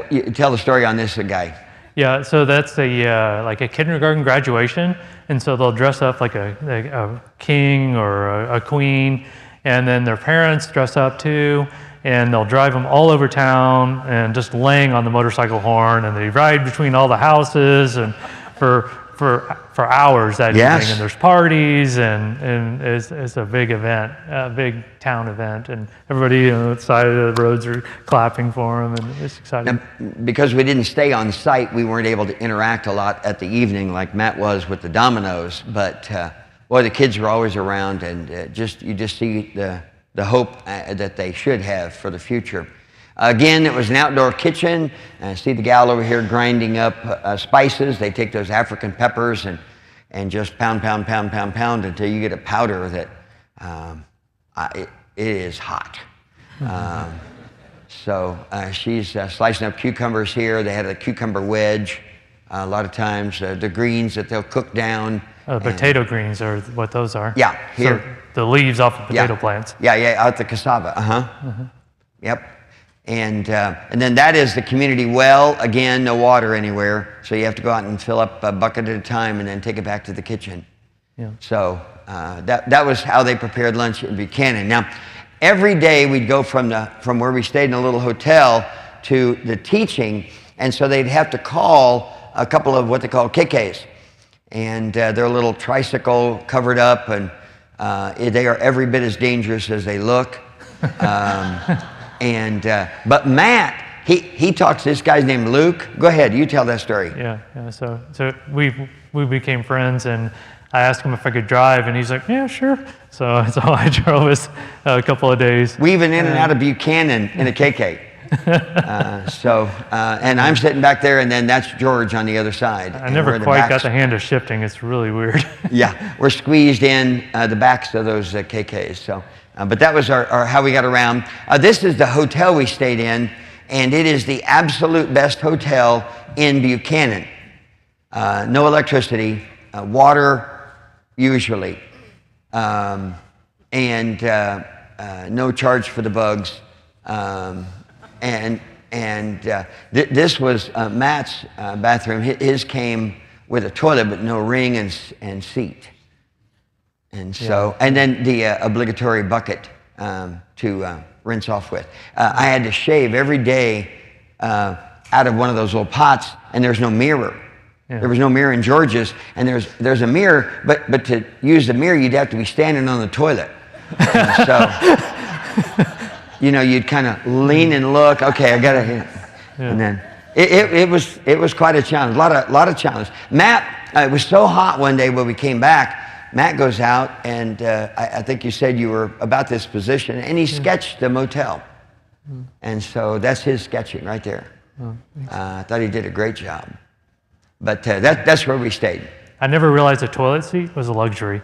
you tell the story on this guy.
Yeah, so that's like a kindergarten graduation, and so they'll dress up like a king or a queen, and then their parents dress up too, and they'll drive them all over town and just laying on the motorcycle horn, and they ride between all the houses and for hours that evening, and there's parties, and it's a big event, a big town event, and everybody on the side of the roads are clapping for them, and it's exciting.
And because we didn't stay on site, we weren't able to interact a lot at the evening like Matt was with the dominoes, but boy, the kids were always around, and you just see the hope that they should have for the future. Again, it was an outdoor kitchen. See the gal over here grinding up spices. They take those African peppers and just pound until you get a powder that it is hot. So she's slicing up cucumbers here. They had a cucumber wedge a lot of times. The greens that they'll cook down.
Potato greens are what those are.
Yeah, here.
So the leaves off of potato plants.
Yeah, out the cassava. Yep. And then that is the community well. Again, no water anywhere, so you have to go out and fill up a bucket at a time and then take it back to the kitchen. Yeah. So that was how they prepared lunch in Buchanan. Now, every day we'd go from where we stayed in a little hotel to the teaching, and so they'd have to call a couple of what they call KKs, and they're a little tricycle covered up, and they are every bit as dangerous as they look. But Matt, he talks to this guy's named Luke. Go ahead, you tell that story.
Yeah. So we became friends, and I asked him if I could drive, and he's like, yeah, sure. So I drove us a couple of days.
Weaving in and out of Buchanan in a KK. And I'm sitting back there, and then that's George on the other side.
I never quite got the hand of shifting. It's really weird.
Yeah, we're squeezed in the backs of those KKs. So. But that was our how we got around. This is the hotel we stayed in, and it is the absolute best hotel in Buchanan. No electricity, water usually, and no charge for the bugs. This was Matt's bathroom. His came with a toilet but no ring and seat. And so, and then the obligatory bucket to rinse off with. I had to shave every day out of one of those little pots, and there's no mirror. Yeah. There was no mirror in George's, and there's a mirror, but to use the mirror, you'd have to be standing on the toilet. And so, you'd kind of lean and look. Okay, I gotta. Yeah. And then it was quite a challenge. A lot of challenge. Matt, it was so hot one day when we came back. Matt goes out, and I think you said you were about this position, and he sketched the motel. And so that's his sketching right there. I thought he did a great job. But that's where we stayed.
I never realized a toilet seat was a luxury.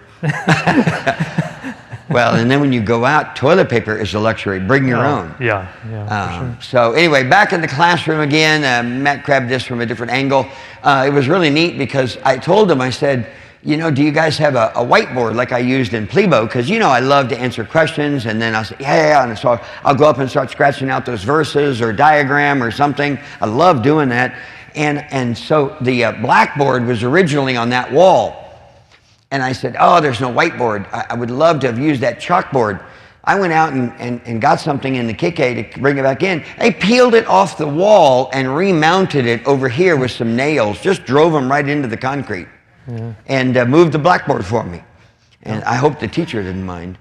Well, and then when you go out, toilet paper is a luxury. Bring your own.
Yeah, for sure.
So anyway, back in the classroom again. Matt grabbed this from a different angle. It was really neat because I told him, I said, do you guys have a whiteboard like I used in Plebo? Because, I love to answer questions, and then I'll say, yeah, and so I'll go up and start scratching out those verses or diagram or something. I love doing that. And so the blackboard was originally on that wall. And I said, oh, there's no whiteboard. I would love to have used that chalkboard. I went out and got something in the KK to bring it back in. They peeled it off the wall and remounted it over here with some nails, just drove them right into the concrete. Yeah. And moved the blackboard for me. And I hope the teacher didn't mind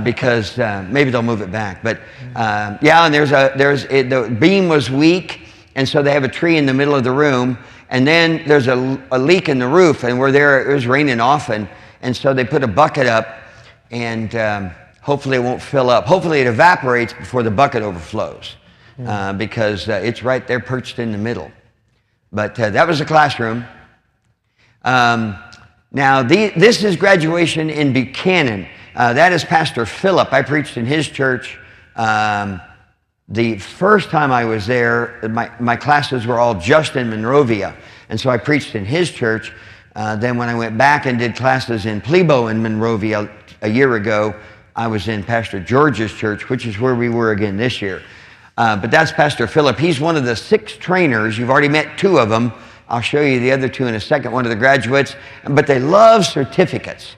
because maybe they'll move it back. But yeah, and the beam was weak, and so they have a tree in the middle of the room, and then there's a leak in the roof, and we're there, it was raining often, and so they put a bucket up, and hopefully it won't fill up. Hopefully it evaporates before the bucket overflows because it's right there perched in the middle. But that was the classroom. Now, this is graduation in Buchanan. That is Pastor Philip. I preached in his church. The first time I was there, my classes were all just in Monrovia, and so I preached in his church. Then when I went back and did classes in Plebo in Monrovia a year ago, I was in Pastor George's church, which is where we were again this year. But that's Pastor Philip. He's one of the 6 trainers. You've already met 2 of them. I'll show you the other 2 in a second, one of the graduates. But they love certificates.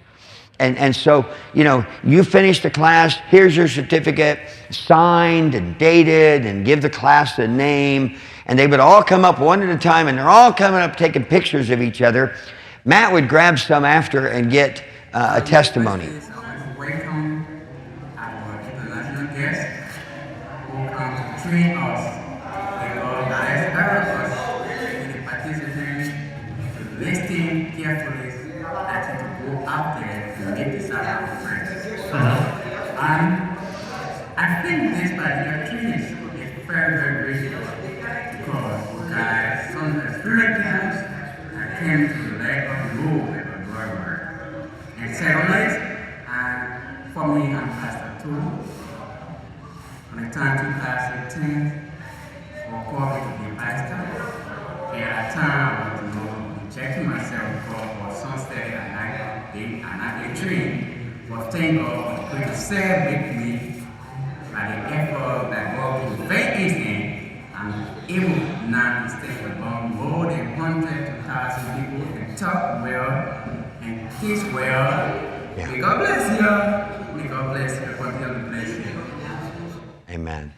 And so, you finished the class, here's your certificate, signed and dated, and give the class the name. And they would all come up one at a time, and they're all coming up taking pictures of each other. Matt would grab some after and get a testimony.
Welcome our international guests who come to train us because that helps us the participants to listen carefully and to go out there to make disciples of Christ. And I think this particular training is very, very grateful because you guys, some experienced people that came to let us know about the word. And secondly, for me, I'm Pastor 2. When I turned 2018, God called me to be pastor. And at the time, I was rejecting myself because I was so steady and I trained. But thank God for the serve with me by the effort that God was very easy. I'm able now to stay among more than 100,000 people and talk well and teach well. Yeah. May God bless you. May God bless you. Continue to bless you.
Amen.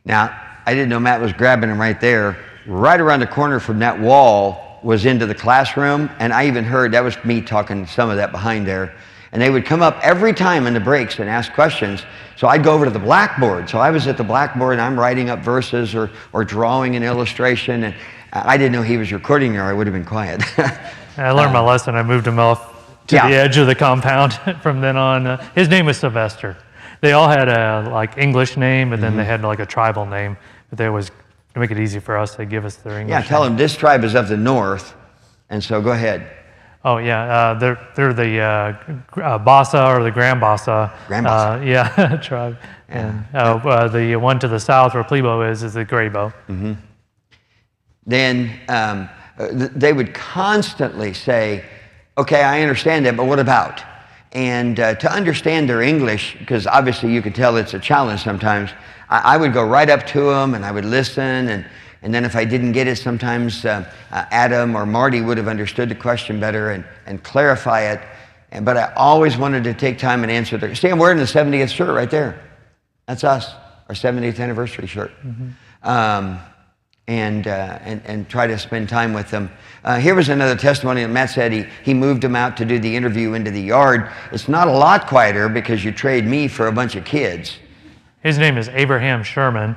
Now, I didn't know Matt was grabbing him right there. Right around the corner from that wall was into the classroom, and I even heard, that was me talking some of that behind there. And they would come up every time in the breaks and ask questions. So I'd go over to the blackboard. So I was at the blackboard, and I'm writing up verses or drawing an illustration. And I didn't know he was recording there. I would have been quiet.
I learned my lesson. I moved him off to the edge of the compound from then on. His name was Sylvester. They all had a English name, but then they had a tribal name. But they always, to make it easy for us, they give us their English name.
Tell them this tribe is of the north, and so go ahead.
Oh yeah, they're the Bassa or the Grand Bassa.
Grand Bassa.
Tribe. Yeah. And the one to the south where Plebo is the Graybo.
Mm-hmm. Then they would constantly say, okay, I understand that, but what about? And to understand their English, because obviously you could tell it's a challenge sometimes, I would go right up to them and I would listen, and then if I didn't get it, sometimes Adam or Marty would have understood the question better and clarify it. But I always wanted to take time and answer their. See, I'm wearing the 70th shirt right there. That's us, our 70th anniversary shirt. Mm-hmm. And try to spend time with them. Here was another testimony that Matt said he moved him out to do the interview into the yard. It's not a lot quieter because you trade me for a bunch of kids.
His name is Abraham Sherman,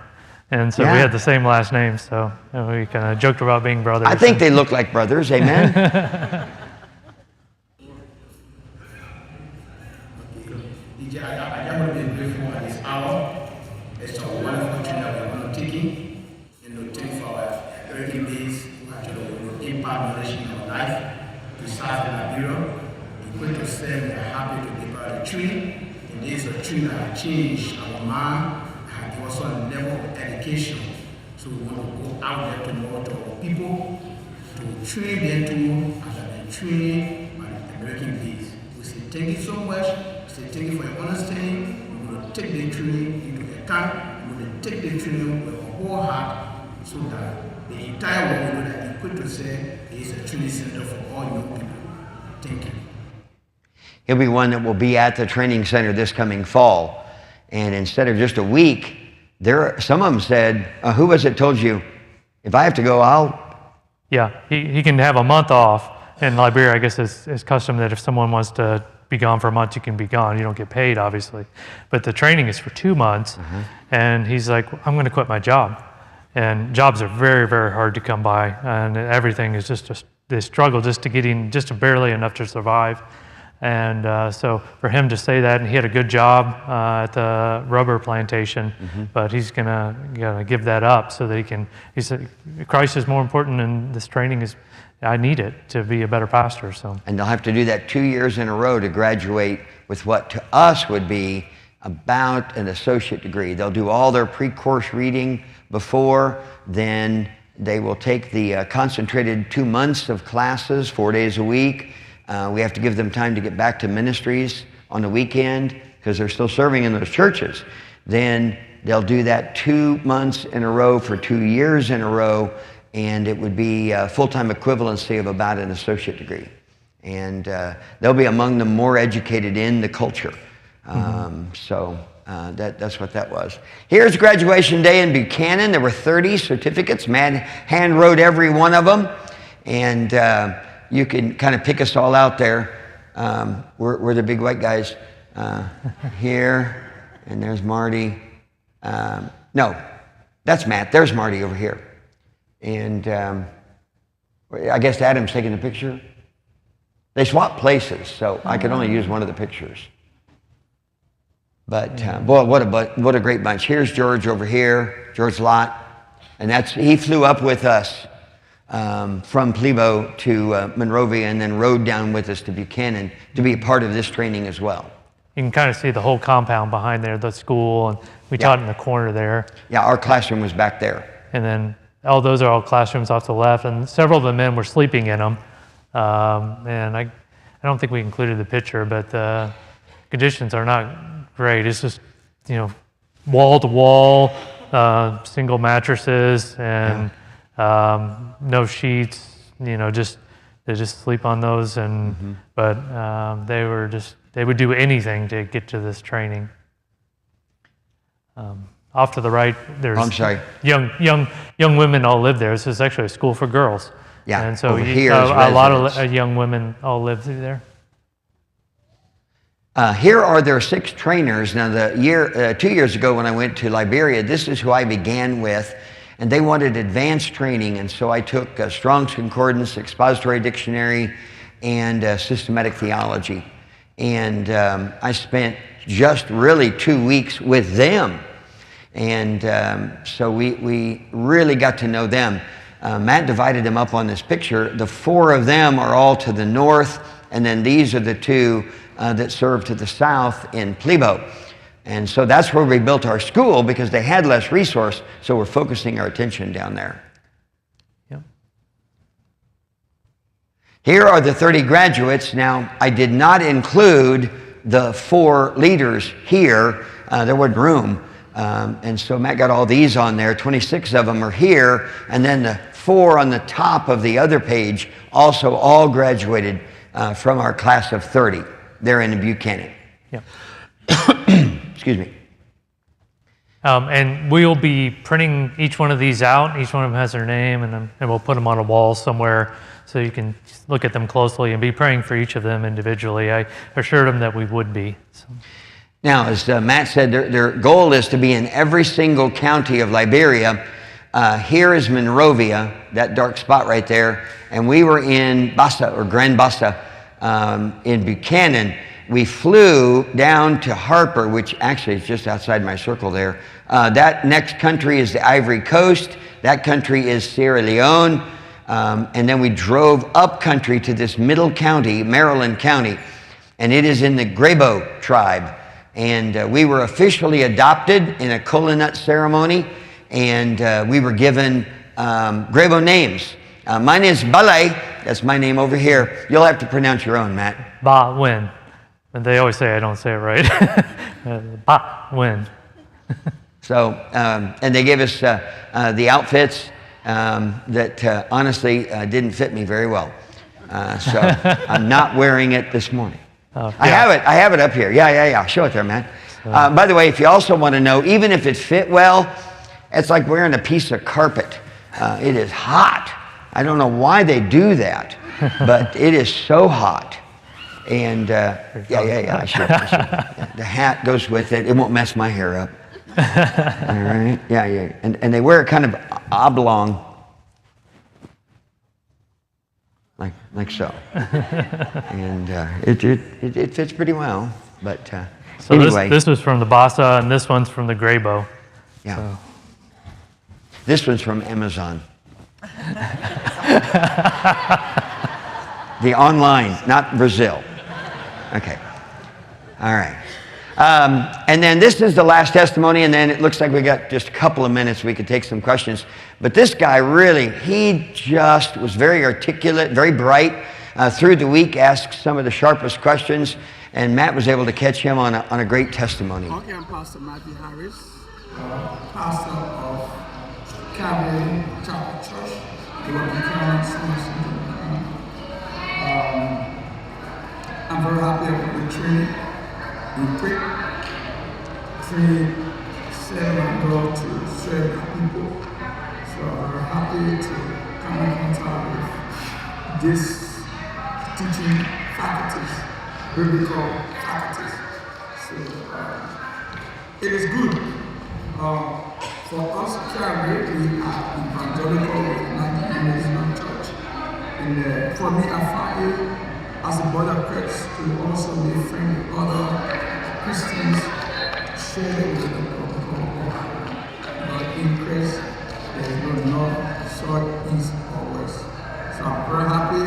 and so we had the same last name, so we kind of joked about being brothers.
I think they look like brothers, amen?
DJ, I want to be grateful at this hour. It's a wonderful trip that we're going to take in. Take for our 30 days to impact knowledge in our life, to serve in Liberia. We put to serve, we are happy to be part of the tree. And this is a tree that has changed our mind, and give us a level of education. So we want to go out there to know to our people, to train them to as an the training on the American base. We say thank you so much. We say thank you for your understanding. We're going to take the training into account. We're going to take the training with our whole heart so that the entire world will know that Equip to Say is a training center for all young people. Thank you.
He'll be one that will be at the training center this coming fall. And instead of just a week, some of them said, who was it told you, if I have to go, I'll...
Yeah, he can have a month off. In Liberia, I guess it's custom that if someone wants to be gone for a month, you can be gone. You don't get paid, obviously. But the training is for 2 months. And he's like, I'm going to quit my job. And jobs are very, very hard to come by. And everything is just they struggle just to barely enough to survive. And so for him to say that, and he had a good job at the rubber plantation, but he's gonna give that up so that he said, Christ is more important, and this training I need it to be a better pastor. So. And
they'll have to do that 2 years in a row to graduate with what to us would be about an associate degree. They'll do all their pre-course reading before, then they will take the concentrated 2 months of classes, 4 days a week. We have to give them time to get back to ministries on the weekend because they're still serving in those churches. Then they'll do that 2 months in a row for 2 years in a row, and it would be a full-time equivalency of about an associate degree. And they'll be among the more educated in the culture. That's what that was. Here's graduation day in Buchanan. There were 30 certificates. Matt hand-wrote every one of them. And you can kind of pick us all out there. We're the big white guys here, and there's Marty. No, that's Matt. There's Marty over here. And I guess Adam's taking the picture. They swapped places, so I could only use one of the pictures. But boy, what a great bunch. Here's George over here, George Lott, and he flew up with us from Plebo to Monrovia and then rode down with us to Buchanan to be a part of this training as well.
You can kind of see the whole compound behind there, the school, and we taught in the corner there.
Yeah, our classroom was back there.
And then those are all classrooms off to the left, and several of the men were sleeping in them. And I don't think we included the picture, but the conditions are not great. It's just, wall to wall, single mattresses, and no sheets. They just sleep on those. And but they would do anything to get to this training. Off to the right, there's young women all live there. This is actually a school for girls.
Yeah,
and so
a
lot of young women all live through there.
Here are their 6 trainers. Now, 2 years ago when I went to Liberia, this is who I began with, and they wanted advanced training, and so I took Strong's Concordance, Expository Dictionary, and Systematic Theology. And I spent just really 2 weeks with them. And so we really got to know them. Matt divided them up on this picture. The 4 of them are all to the north, and then these are the 2 that serve to the south in Plebo. And so that's where we built our school because they had less resource, so we're focusing our attention down there.
Yep.
Here are the 30 graduates. Now, I did not include the 4 leaders here. There wasn't room. And so Matt got all these on there. 26 of them are here. And then the 4 on the top of the other page also all graduated from our class of 30. They're in Buchanan.
Yeah.
Excuse me.
And we'll be printing each one of these out. Each one of them has their name, and we'll put them on a wall somewhere so you can look at them closely and be praying for each of them individually. I assured them that we would be. So.
Now, as Matt said, their goal is to be in every single county of Liberia. Here is Monrovia, that dark spot right there, and we were in Bassa, or Grand Bassa, in Buchanan. We flew down to Harper, which actually is just outside my circle there. That next country is the Ivory Coast. That country is Sierra Leone. And then we drove up country to this middle county, Maryland County, and it is in the Grebo tribe. And we were officially adopted in a kola nut ceremony, and we were given Grebo names. Mine is Balay. That's my name over here. You'll have to pronounce your own, Matt.
Ba Win. And they always say I don't say it right. Ba Win.
So, and they gave us the outfits that honestly didn't fit me very well. So I'm not wearing it this morning.
Oh,
I have it up here. Yeah. Show it there, man. By the way, if you also want to know, even if it fit well, it's like wearing a piece of carpet. It is hot. I don't know why they do that, but it is so hot. And I should. Yeah, the hat goes with it. It won't mess my hair up. All right. Yeah. And they wear it kind of oblong, like so. And it fits pretty well. But
So
anyway,
this was from the Bassa, and this one's from the Graybo.
yeah.
So.
This one's from Amazon. The online, not Brazil. Okay. All right. And then this is the last testimony, and then it looks like we got just a couple of minutes. We could take some questions. But this guy really, he just was very articulate, very bright. Through the week, asked some of the sharpest questions, and Matt was able to catch him on a great testimony.
Okay, I'm Pastor Matthew Harris, pastor of Calvary Chapel Church, I'm very happy about the training. We quick, 3-7 go to serve the people. So I'm very happy to come in contact with this teaching faculties, biblical faculties. So it is good. For us, Calvary, we are evangelical United Church. And for me, I find it as a body of Christ to also be a friend with other Christians, share with the gospel. But in Christ, there is no love, so it is always. So I'm very happy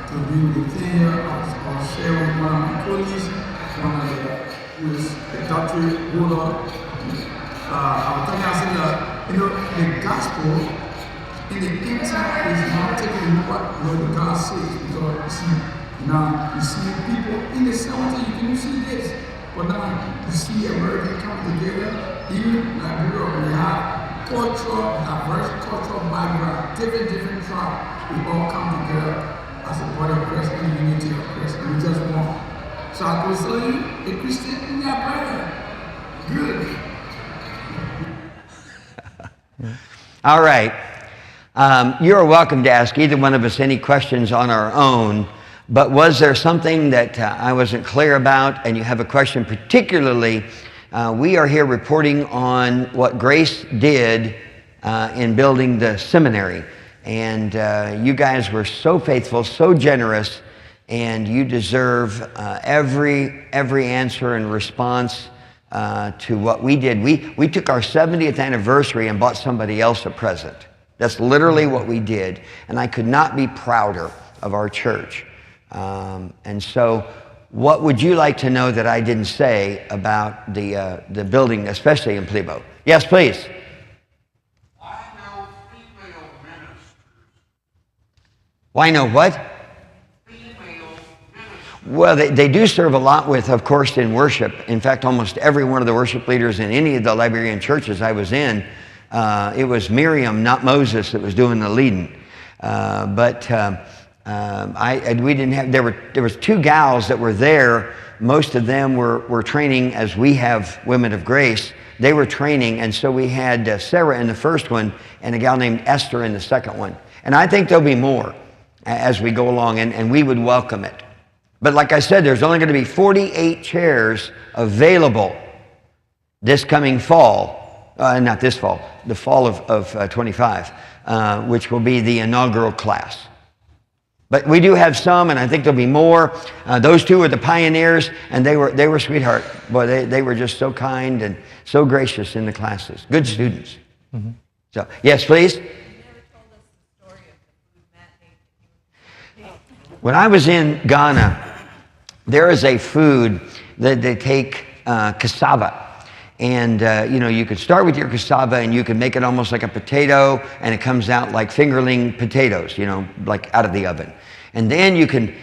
to be with you here. I'll share with one of my colleagues, one of the who is a doctorate holder. I'll tell you, I said that, the gospel in the inside is not taking what the God says, because you see, now you see people in the 70s, you can see this, but now you see America come together, even Liberia, we have cultural, diverse cultural background, different tribes, we all come together as a body of Christ in the unity of Christ, and we just want. So I could say, a Christian in your brother, good.
All right. You're welcome to ask either one of us any questions on our own, but was there something that I wasn't clear about and you have a question particularly? We are here reporting on what Grace did in building the seminary. And you guys were so faithful, so generous, and you deserve every answer and response to what we did. We took our 70th anniversary and bought somebody else a present. That's literally what we did. And I could not be prouder of our church. And so what would you like to know that I didn't say about the building, especially in Plebo? Yes, please.
Why no female ministers?
Why no what?
Female ministers.
Well, they do serve a lot with, of course, in worship. In fact, almost every one of the worship leaders in any of the Liberian churches I was in, it was Miriam, not Moses, that was doing the leading. We didn't have. There was 2 gals that were there. Most of them were training as we have Women of Grace. They were training, and so we had Sarah in the first one and a gal named Esther in the second one. And I think there'll be more as we go along, and we would welcome it. But like I said, there's only going to be 48 chairs available this coming fall. Not this fall, the fall of 25, which will be the inaugural class. But we do have some, and I think there'll be more. Those 2 are the pioneers, and they were sweetheart. Boy, they were just so kind and so gracious in the classes. Good students. Mm-hmm. So, yes, please. When I was in Ghana, there is a food that they take cassava, And you could start with your cassava and you can make it almost like a potato, and it comes out like fingerling potatoes, like out of the oven. And then you can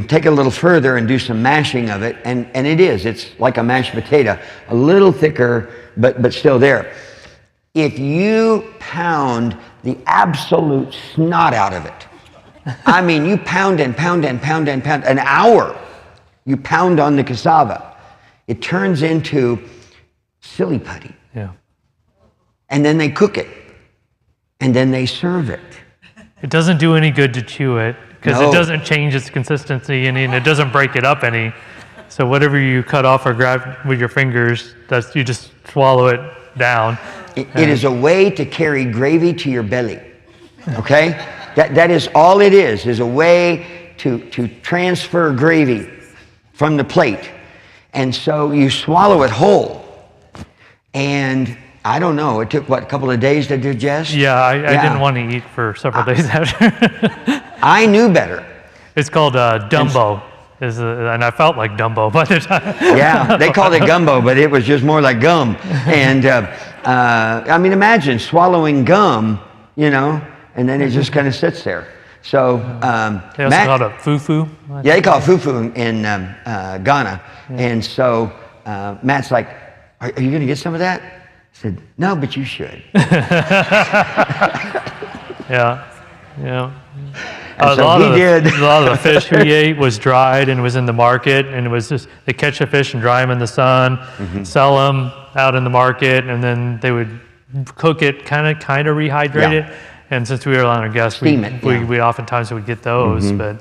take it a little further and do some mashing of it, and it's like a mashed potato, a little thicker, but still there. If you pound the absolute snot out of it, I mean, you pound and pound and pound and pound, an hour you pound on the cassava, it turns into silly putty.
Yeah.
And then they cook it, and then they serve it.
It doesn't do any good to chew it, because
No.
it doesn't change its consistency any, and it doesn't break it up any. So whatever you cut off or grab with your fingers, you just swallow it down.
It is a way to carry gravy to your belly. Okay? That is all it is a way to transfer gravy from the plate. And so you swallow it whole. And I don't know, it took, a couple of days to digest?
Yeah, I didn't want to eat for several days after.
I knew better.
It's called Dumbo, and I felt like Dumbo by the time.
Yeah, they called it gumbo, but it was just more like gum. And I mean, imagine swallowing gum, and then it just kind of sits there. So
They also call it fufu.
Yeah, they call it fufu in Ghana. Yeah. And so Matt's like, are you going to get some of that? I said, no, but you should.
Yeah.
And so he did.
A lot of the fish we ate was dried and was in the market, and it was just, they catch the fish and dry them in the sun, sell them out in the market, and then they would cook it, kind of rehydrate it. And since we were on our guests, we oftentimes would get those, but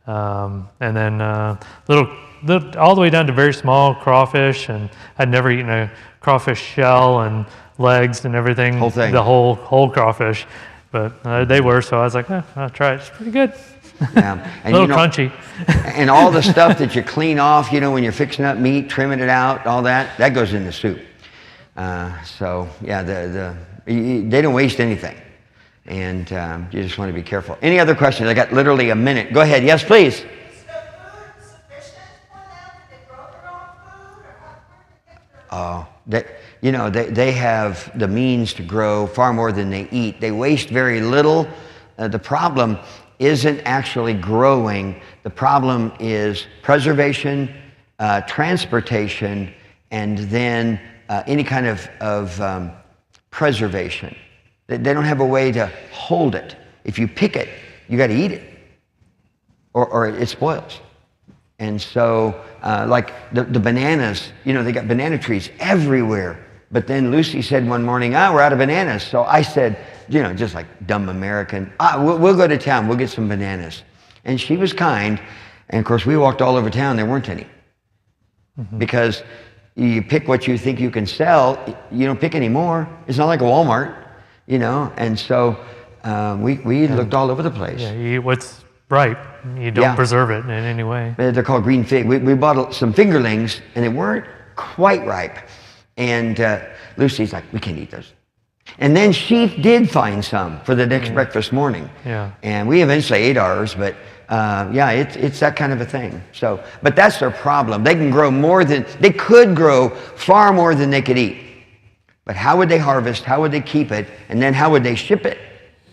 and then all the way down to very small crawfish, and I'd never eaten a crawfish shell and legs and everything,
Whole thing.
the whole crawfish. But they were, so I was like, I'll try it. It's pretty good.
Yeah. And
a little crunchy.
And all the stuff that you clean off, when you're fixing up meat, trimming it out, all that goes in the soup. So yeah, they don't waste anything. And you just want to be careful. Any other questions? I got literally a minute. Go ahead. Yes, please.
Is the food sufficient for them? Do they grow their own food, or how do they get their
They have the means to grow far more than they eat. They waste very little. The problem isn't actually growing. The problem is preservation, transportation, and then any kind of preservation. They don't have a way to hold it. If you pick it, you got to eat it, or it spoils. And so, like the bananas, they got banana trees everywhere. But then Lucy said one morning, we're out of bananas. So I said, just like dumb American, we'll go to town, we'll get some bananas. And she was kind. And of course, we walked all over town, there weren't any. Because you pick what you think you can sell, you don't pick any more. It's not like a Walmart, And so we looked all over the place.
Yeah, you eat what's ripe. You don't preserve it in any way.
They're called green fig. We bought some fingerlings, and they weren't quite ripe. And Lucy's like, we can't eat those. And then she did find some for the next breakfast morning.
Yeah.
And we eventually ate ours, but it's that kind of a thing. So, but that's their problem. They could grow far more than they could eat. But how would they harvest? How would they keep it? And then how would they ship it?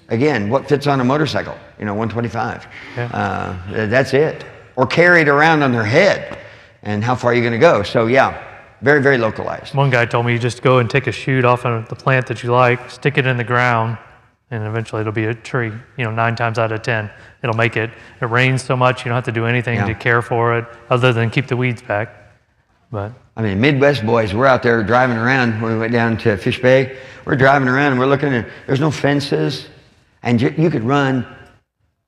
Again, what fits on a motorcycle? 125. Yeah. That's it. Or carry it around on their head. And how far are you going to go? So yeah, very, very localized.
One guy told me you just go and take a shoot off of the plant that you like, stick it in the ground, and eventually it'll be a tree. 9 times out of 10, it'll make it. It rains so much, you don't have to do anything to care for it other than keep the weeds back. But
I mean, Midwest boys, we're out there driving around when we went down to Fish Bay. We're driving around and we're looking at, there's no fences. And you could run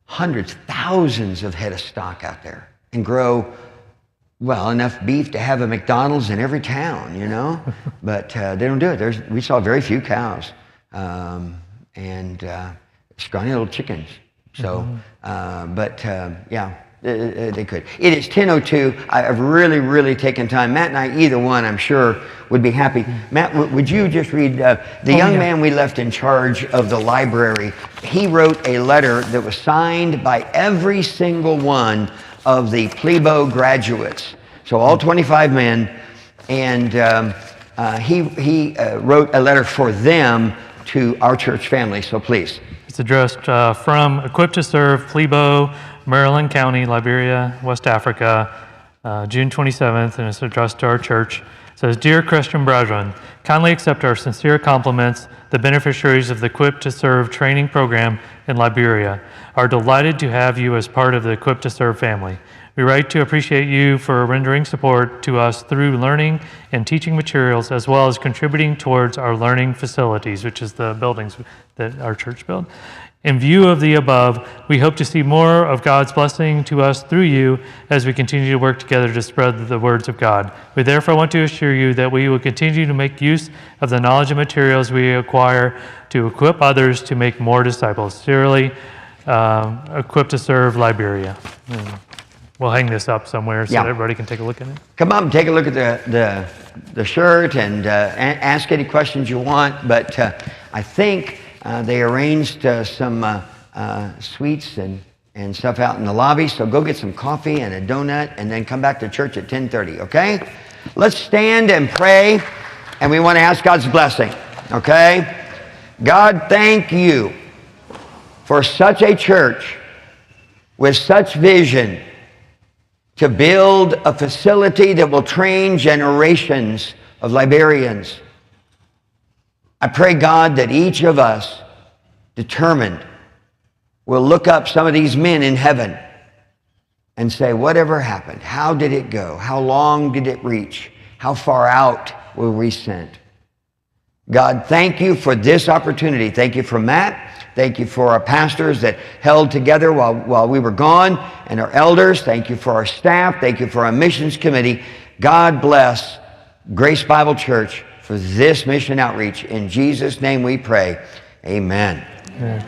hundreds, thousands of head of stock out there and grow, enough beef to have a McDonald's in every town, But they don't do it. We saw very few cows and scrawny little chickens. So, they could. It is 10:02. I've really, really taken time. Matt and I, either one, I'm sure, would be happy. Matt, would you just read the young man we left in charge of the library? He wrote a letter that was signed by every single one of the plebo graduates. So all 25 men. And he wrote a letter for them to our church family. So please.
It's addressed from Equipped to Serve, Plebo, Maryland County, Liberia, West Africa, June 27th, and it's addressed to our church. It says, Dear Christian brethren, kindly accept our sincere compliments. The beneficiaries of the Equipped to Serve training program in Liberia are delighted to have you as part of the Equipped to Serve family. We write to appreciate you for rendering support to us through learning and teaching materials, as well as contributing towards our learning facilities, which is the buildings that our church built. In view of the above, we hope to see more of God's blessing to us through you as we continue to work together to spread the words of God. We therefore want to assure you that we will continue to make use of the knowledge and materials we acquire to equip others to make more disciples. Sincerely, Equipped to Serve, Liberia. We'll hang this up somewhere so that everybody can take a look at it.
Come up and take a look at the shirt and ask any questions you want. But I think they arranged some sweets and stuff out in the lobby. So go get some coffee and a donut and then come back to church at 10:30, okay? Let's stand and pray, and we want to ask God's blessing, okay? God, thank you for such a church with such vision to build a facility that will train generations of Liberians. I pray, God, that each of us, determined, will look up some of these men in heaven and say, whatever happened? How did it go? How long did it reach? How far out were we sent? God, thank you for this opportunity. Thank you for Matt. Thank you for our pastors that held together while we were gone, and our elders. Thank you for our staff. Thank you for our missions committee. God bless Grace Bible Church for this mission outreach. In Jesus' name we pray. Amen.
Yeah.